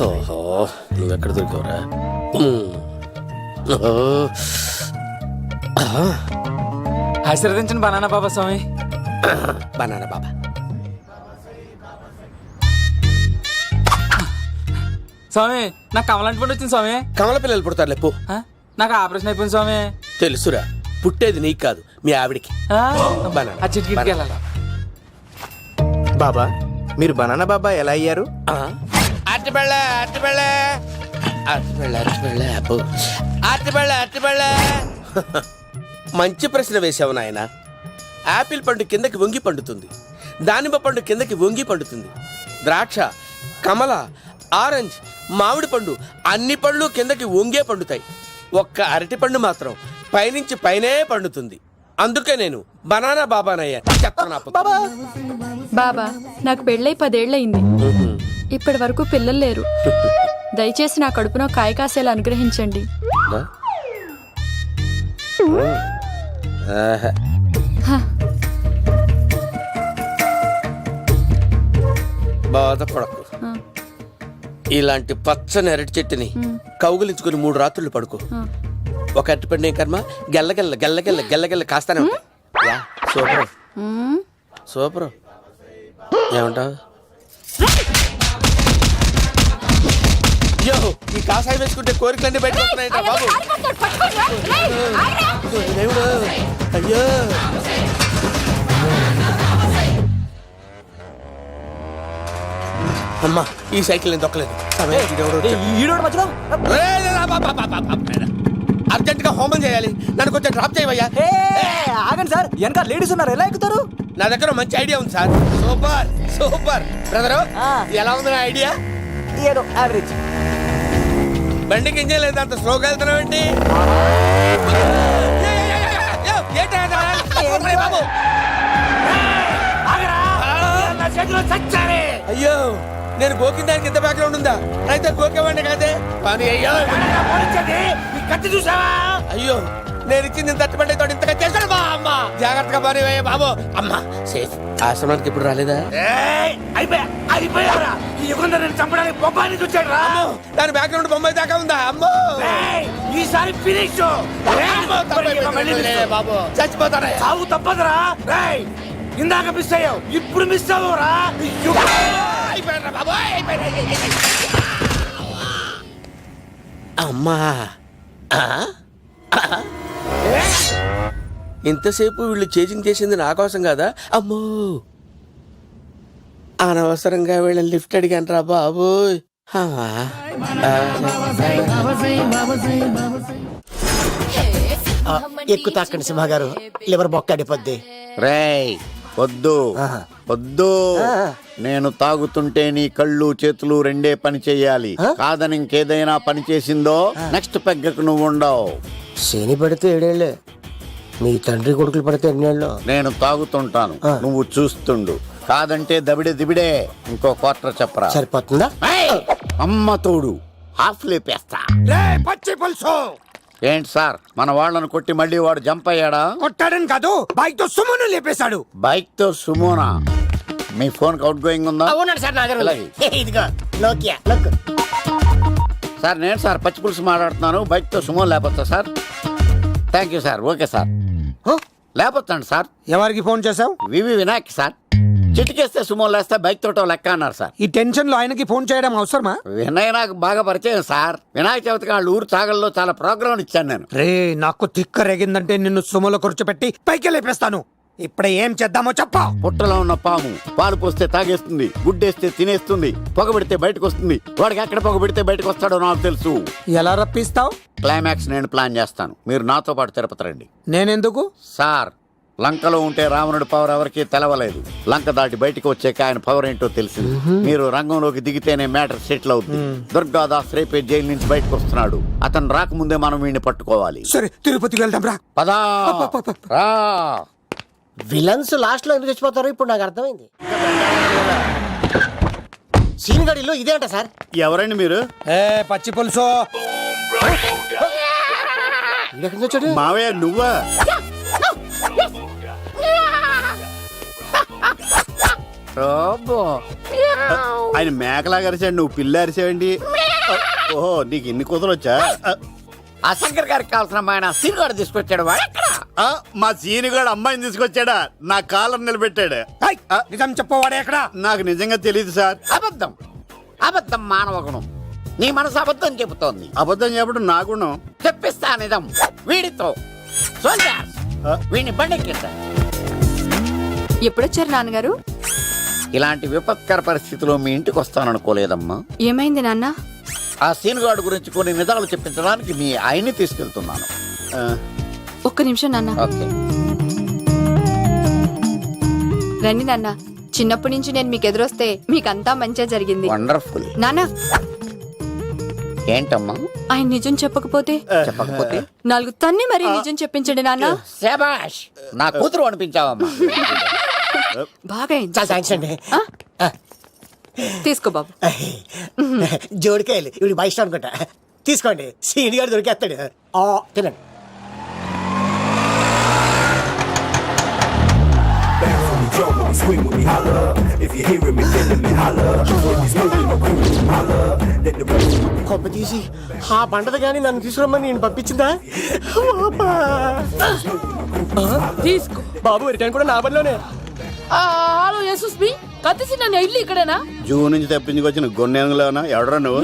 ఓహో, నువ్వెక్కడ దొరికావురా? ఆశీర్వదించండి బనానా బాబా స్వామి. బనానా బాబా. స్వామి నాకు కమలాంటి పండు వచ్చింది స్వామి. కమల పిల్లలు పుడతారు లేపు. నాకు ఆపరేషన్ అయిపోయింది స్వామి. తెలుసురా, పుట్టేది నీకు కాదు మీ ఆవిడికి. ఆ చిటికి వెళ్ళాలా? బాబా, మీరు బనానా బాబా ఎలా అయ్యారు? మంచి ప్రశ్న వేసావు నాయన. ఆపిల్ పండు కిందకి వంగి పండుతుంది, దానిమ్మ పండు కిందకి వంగి పండుతుంది, ద్రాక్ష, కమల, ఆరెంజ్, మామిడి పండు అన్ని పళ్ళు కిందకి వంగే పండుతాయి. ఒక్క అరటి పండు మాత్రం పైనుంచి పైనే పండుతుంది. అందుకే నేను బనానా బాబానయ్యా. బాబా, నాకు పెళ్ళై 10 ఏళ్ళయింది. ఇప్పటి వరకు పిల్లలు లేరు. దయచేసి నా కడుపున కాయ కాసేలా అనుగ్రహించండి. బాధపడకు. ఇలాంటి పచ్చని అరటి చెట్టుని కౌగులించుకుని 3 రాత్రులు పడుకో. ఒక అరటి పండు కర్మ గెల్లగెల్ల గెల్లగెల్ల గెల్లగెల్ల కాస్తానే ఉంటాయి. Super super. ఏమంటావు? అయ్యో, ఈ కాసాయి వేసుకుంటే కోరికలన్నీ బయటకు వస్తున్నాయంట బాబు. దేవుడు, అయ్యో. అమ్మా, ఈ సైకిల్ నేను దొక్కలేదు. అర్జెంట్ గా హోమం చేయాలి, నన్ను కొంచెం డ్రాప్ చేయవయ్యా. ఆగండి సార్, వెనక లేడీస్ ఉన్నారు, ఎలా ఎక్కుతారు? నా దగ్గర మంచి ఐడియా ఉంది సార్. Super super. బ్రదరు, ఎలా ఉంది నా ఐడియా? ఏదో యావరేజ్. బండికి ఇంజన్ లేదు, అంత స్లోగా వెళ్తున్నావు ఏంటి? అయ్యో, నేను గోకిన దానికి ఇంత బ్యాక్గ్రౌండ్ ఉందా? అయితే గోకేవాడిని కాదే. కానీ అయ్యో కత్తి చూసావా? అయ్యో, నేను ఇచ్చింది తట్టుబడి తోటి ఇంతగా చేశాడు బా. అమ్మ జాగ్రత్తగా పని బాబు. అమ్మ సేఫ్. ఆశ్రమానికి ఇప్పుడు రాలేదా? అయిపోయారా? ఈ యుగంలో నేను చంపడానికి బొమ్మాయిని చూచాడు రా. దాని బ్యాక్గ్రౌండ్ బొమ్మాయి దాకా ఉందా? అమ్మో, ఈసారి ఫినిష్ బాబు. చచ్చిపోతారా? సాగు తప్పదురా. ఇందాక మిస్ అయ్యావు, ఇప్పుడు మిస్ అవ్వరా? అమ్మా, ఇంతసేపు వీళ్ళు చేజింగ్ చేసింది నా కోసం కదా. అమ్మో, అనవసరంగా వీళ్ళని లిఫ్ట్ అడిగాను రా బాబు. ఎక్కువ తాకండి సింహ గారు, లివర్ బొక్క అడిపోద్ది. రేయ్ వద్దు వద్దు, నేను తాగుతుంటే నీ కళ్ళు చేతులు రెండే పని చెయ్యాలి. కాదని ఇంకేదైనా పని చేసిందో నెక్స్ట్ పెగ్గకు నువ్వు ఉండవు. శని పడితే 7 ఏళ్ళే, మీ తండ్రి కొడుకులు పడితే 8 ఏళ్ళు. నేను తాగుతుంటాను, నువ్వు చూస్తుండు. కాదంటే దబిడే దిబిడే. ఇంకో క్వార్టర్ చెప్పరా? సరిపోతుందా? అమ్మ తోడు, హాఫ్ లేపేస్తా. పచ్చి పులుసు. ఏంటి సార్, మన వాళ్ళను కొట్టి మళ్ళీ వాడు జంప్ అయ్యాడా? కొట్టాడని కాదు, బైక్ తో సుమోను లేపేశాడు. బైక్ తో సుమోనా? మీ ఫోన్ అవుట్ గోయింగ్ ఉందా? అవునండి సార్, నా దగ్గర ఇదిగో నోకియా. సార్ నేను సార్ పచ్చి పులుసు మాట్లాడుతున్నాను. బైక్ తో సుమో లేకపోతా సార్? Thank you sir. Okay sir, లేకపోతాండి సార్. ఎవరికి ఫోన్ చేసావు? వివి వినాయక్ సార్. చిటికేస్తే సుమో లేస్తే బైక్ తోటో లెక్క అన్నారు సార్. ఈ టెన్షన్ లో ఆయనకి ఫోన్ చేయడం అవసరమా? వినయ్ నాకు బాగా పరిచయం సార్. వినాయక చవితికి వాళ్ళ ఊరు చాగల్లో చాలా ప్రోగ్రాం ఇచ్చాను నేను. రే, నాకు తిక్క రేగిందంటే నిన్ను సుమోలో కూర్చోపెట్టి పైకి లేపేస్తాను. ఇప్పుడు ఏం చేద్దామో చెప్ప. పుట్టలో ఉన్న పాము పాలు పోస్తే తాగేస్తుంది, గుడ్డేస్తే తినేస్తుంది, పొగబెడితే బయటకు వస్తుంది. వాడికి ఎక్కడ పొగబెడితే బయటకు వస్తాడో నాకు తెలుసు. ఎలా రప్పిస్తావు? క్లైమాక్స్ నేను ప్లాన్ చేస్తాను, మీరు నాతో పాటు తిరుపతి రండి. నేనెందుకు? సార్, లంకలో ఉంటే రావణుడి పవర్ ఎవరికి తెలవలేదు. లంక దాటి బయటికి వచ్చాక ఆయన పవర్ ఏంటో తెలిసింది. మీరు రంగంలోకి దిగితేనే మ్యాటర్ సెటిల్ అవుతుంది. దుర్గాదాస్ రేపే జైలు నుంచి బయటకు వస్తున్నాడు. అతను రాకముందే మనం వీడిని పట్టుకోవాలి. సరే, తిరుపతికి వెళ్దాం రా. పదా రా. విలన్స్ లాస్ట్ లో ఎందుకు చచ్చిపోతారో ఇప్పుడు నాకు అర్థమైంది. సీన్ గడిలో ఇదే అంట సార్. ఎవరండి మీరు? పచ్చి పులుసు. మావయ్య నువ్వా? ఆయన మేకలాగా అరిచాడు, నువ్వు పిల్ల అరిచావండి. ఓహో, నీకు ఇన్ని కూతురు వచ్చా? ఆ శంకర్ గారికి కావాల్సిన అమ్మాయి సీనుగాడు తీసుకొచ్చాడు. మా సీనుగాడు అమ్మాయిని తీసుకొచ్చాడా? నా కాలర్ నిలబెట్టాడు. నిజం చెప్పవాడే ఎక్కడ? నాకు నిజంగా తెలియదు సార్. అబద్ధం, అబద్ధం మానవ గుణం. నీ మనసు అబద్ధం చెబుతోంది. అబద్ధం చెప్పడం నా గుణం. చెప్పిస్తా నిజం వీడితో. వీడిని బండెక్కిస్తా. ఎప్పుడొచ్చారు నాన్నగారు? ఇలాంటి విపత్కర పరిస్థితిలో మీ ఇంటికి వస్తాననుకోలేదమ్మా. ఏమైంది నాన్న? ఆ సీనుగాడు గురించి కొన్ని నిజాలు చెప్పించడానికి మీ ఆయన్ని తీసుకెళ్తున్నాను. ఒక్క నిమిషం నాన్న. ఓకే. రండి నాన్న. చిన్నప్పటి నుంచి నేను మీకు ఎదురొస్తే మీకంతా మంచిగా జరిగింది. వండర్ఫుల్. నాన్న, ఏంటమ్మా? ఆయన నిజం చెప్పకపోతే చెప్పకపోతే 4 తన్ని మరీ నిజం చెప్పించండి నాన్న. శభాష్, నా కూతురు అనిపించావమ్మా. బాగా అండి. తీసుకో బాబు. జోడికాయలు ఇవి బాగా ఇష్టం అనుకుంటా. తీసుకోండి, సీని గారు దొరికేస్తాడు. తినండి. కొబ్బ తీసి ఆ పంటది కానీ నన్ను తీసుకురమ్మని నేను పంపించిందా? తీసుకో బాబు, రిటర్న్ కూడా నా పనిలోనే. హలో యశస్వి, కత్తిసి నన్ను ఇల్లు ఇక్కడేనా? జూ నుంచి తప్పించుకొచ్చిన గొన్నెంగులోనా? ఎవడరా నువ్వు?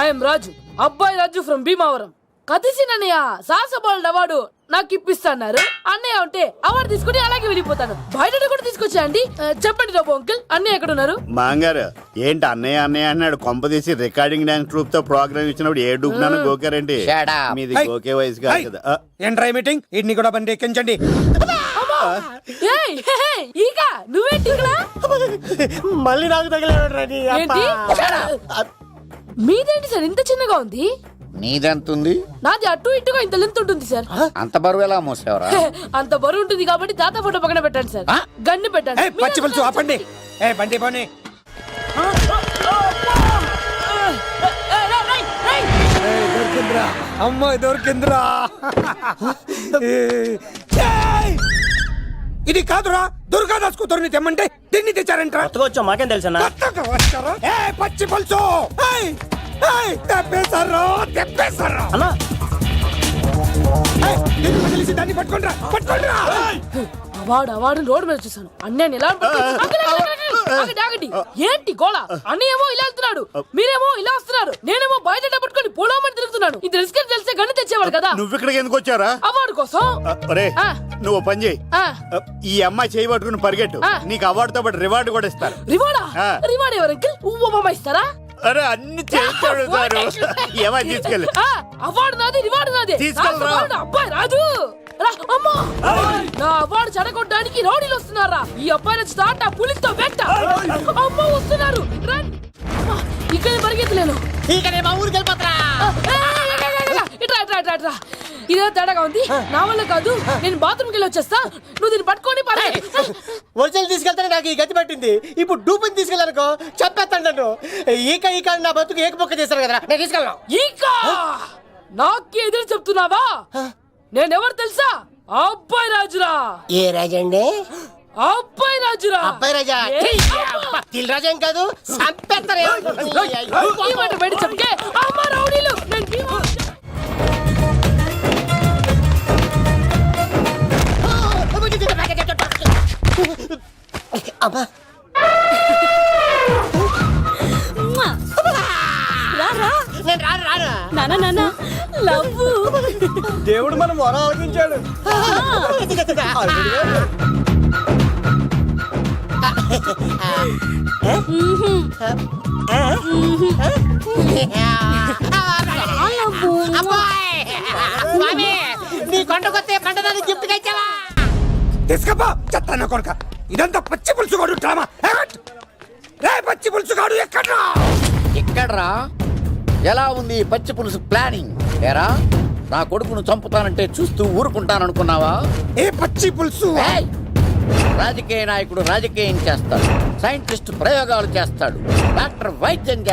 ఐఎమ్ రాజు, అబ్బాయి రాజు ఫ్రమ్ భీమావరం. కత్తిసి నన్నయ్య సాసబాల్ అవార్డు నాకు ఇప్పిస్తున్నారు. అన్నయ్య ఉంటే అవార్డు తీసుకుని అలాగే వెళ్ళిపోతాను. బయట కూడా తీసుకొచ్చా అండి. చెప్పండి రాబు అంకుల్, అన్నయ్య ఎక్కడ ఉన్నారు? మాంగారు ఏంటి అన్నయ్య అన్నయ్య అన్నాడు? కొంప తీసి రికార్డింగ్ డాన్స్ ట్రూప్ తో ప్రోగ్రామ్ ఇచ్చినప్పుడు ఏ డూబ్నాను గోకారండి? మీది గోకే వయసు కాదు కదా. ఏంట్రై మీటింగ్? ఇడ్ని కూడా బండి ఎక్కించండి. ఈక నువ్వేంటి మళ్ళీ నాకు తగిలేంటి? మీదేంటి సార్ ఇంత చిన్నగా ఉంది? నీదెంతుంది? నాది అటు ఇటుగా ఇంత లెంత్ ఉంటుంది సార్. అంత బరువు ఎలా మోసేవరా? అంత బరువు ఉంటుంది కాబట్టి తాత ఫోటో పక్కన పెట్టండి సార్. గన్ను పెట్టండి. పచ్చి పులుసు ఆపండి. బండి పోనీ. దొరికిందిరా అమ్మాయి, దొరికిందిరా. ఇది కాదురా, దుర్గాదాస్ కూతురుని తెమ్మంటే దీన్ని తెచ్చారంట. వచ్చా మాకేం తెలుసా? పచ్చి పులుసు తెప్పేశారు. దాన్ని పట్టుకుంటా పట్టుకుంటా. అవార్డు రోడ్డు మీద చూసాను. అన్నయ్య ఎలా ఏంటి గోళ? అన్నయ్య ఏమో ఇలా వెళ్తున్నాడు, మీరేమో ఇలా వస్తున్నారు, నేనేమో బయట పట్టుకొని పోలోమని తిరుగుతున్నాను. ఇది రిస్క్ అని తెలిస్తే గన్ను తెచ్చేవాడు కదా. నువ్వు ఇక్కడికి ఎందుకు వచ్చారా? అవార్డు కోసం. నువ్వు పని చేయి, ఈ అమ్మాయి చేయి పట్టుకుని పరిగెట్టు. నీకు అవార్డుతో పాటు రివార్డు కూడా ఇస్తారు. రివార్డా? రివార్డ్ ఎవరు అంకిల్? ఉవ్వమ్మ ఇస్తారా? అరే అన్ని చేస్తాడు. ఏమై తీసుకెళ్ళి. అవార్డు నాది, రివార్డు నాది. తీసుకెళ్ళరా. అబ్బాయి రాజు, నా అవార్డు చెడగొట్టడానికి రౌడీలు వస్తున్నారా? ఈ అబ్బాయి నచ్చి తాట పులితో వెంట అమ్మ వస్తున్నారు. ఇక్కడ పరిగెత్తలేను. ఇదే తేడాగా ఉంది. నా వల్ల కాదు, నేను బాత్రూమ్కి వెళ్ళి వచ్చేస్తా. నువ్వు దీన్ని పట్టుకొని ఒరిజినల్ తీసుకెళ్తానే నాకు ఈ గతి పట్టింది. ఇప్పుడు డూపుని తీసుకెళ్ళానుకో చెప్పేస్తాను నన్ను. ఈక నా బతుకు ఏకపొక్క చేశారు కదా, నేను తీసుకెళ్ళను. ఈక నాకే ఎదురు చెప్తున్నావా? నేనెవరు తెలుసా? అబ్బాయి రాజురా. ఏ రాజండి? అబ్బాయి రాజురా. అబ్బాయి రాజా తిల్ రాజా ఏం కాదు, సంపేస్తారే. ఈ మాట బయట చెప్తే అమ్మ రౌడీలు. అమ్మా లవ్ దేవుడు మనం వరం ఆలోచించాడు. నీ కొండకొస్తే పంటదాన్ని గిఫ్ట్ ఇచ్చావా? తీసుకపో చెత్తాన కొడుక ఇదంతా పచ్చి పులుసుగాడు డ్రామా రే పచ్చి పులుసుగాడు ఎక్కడ్రా ఎక్కడ్రా ఎలా ఉంది ఈ పచ్చి పులుసు ప్లానింగ్ ఏరా నా కొడుకును చంపుతానంటే చూస్తూ ఊరుకుంటాననుకున్నావా? ఏ పచ్చి పులుసు ఏయ్! రాజకీయ నాయకుడు రాజకీయం చేస్తాడు, సైంటిస్ట్ ప్రయోగాలు చేస్తాడు, డాక్టర్ వైద్యం చేస్తాడు.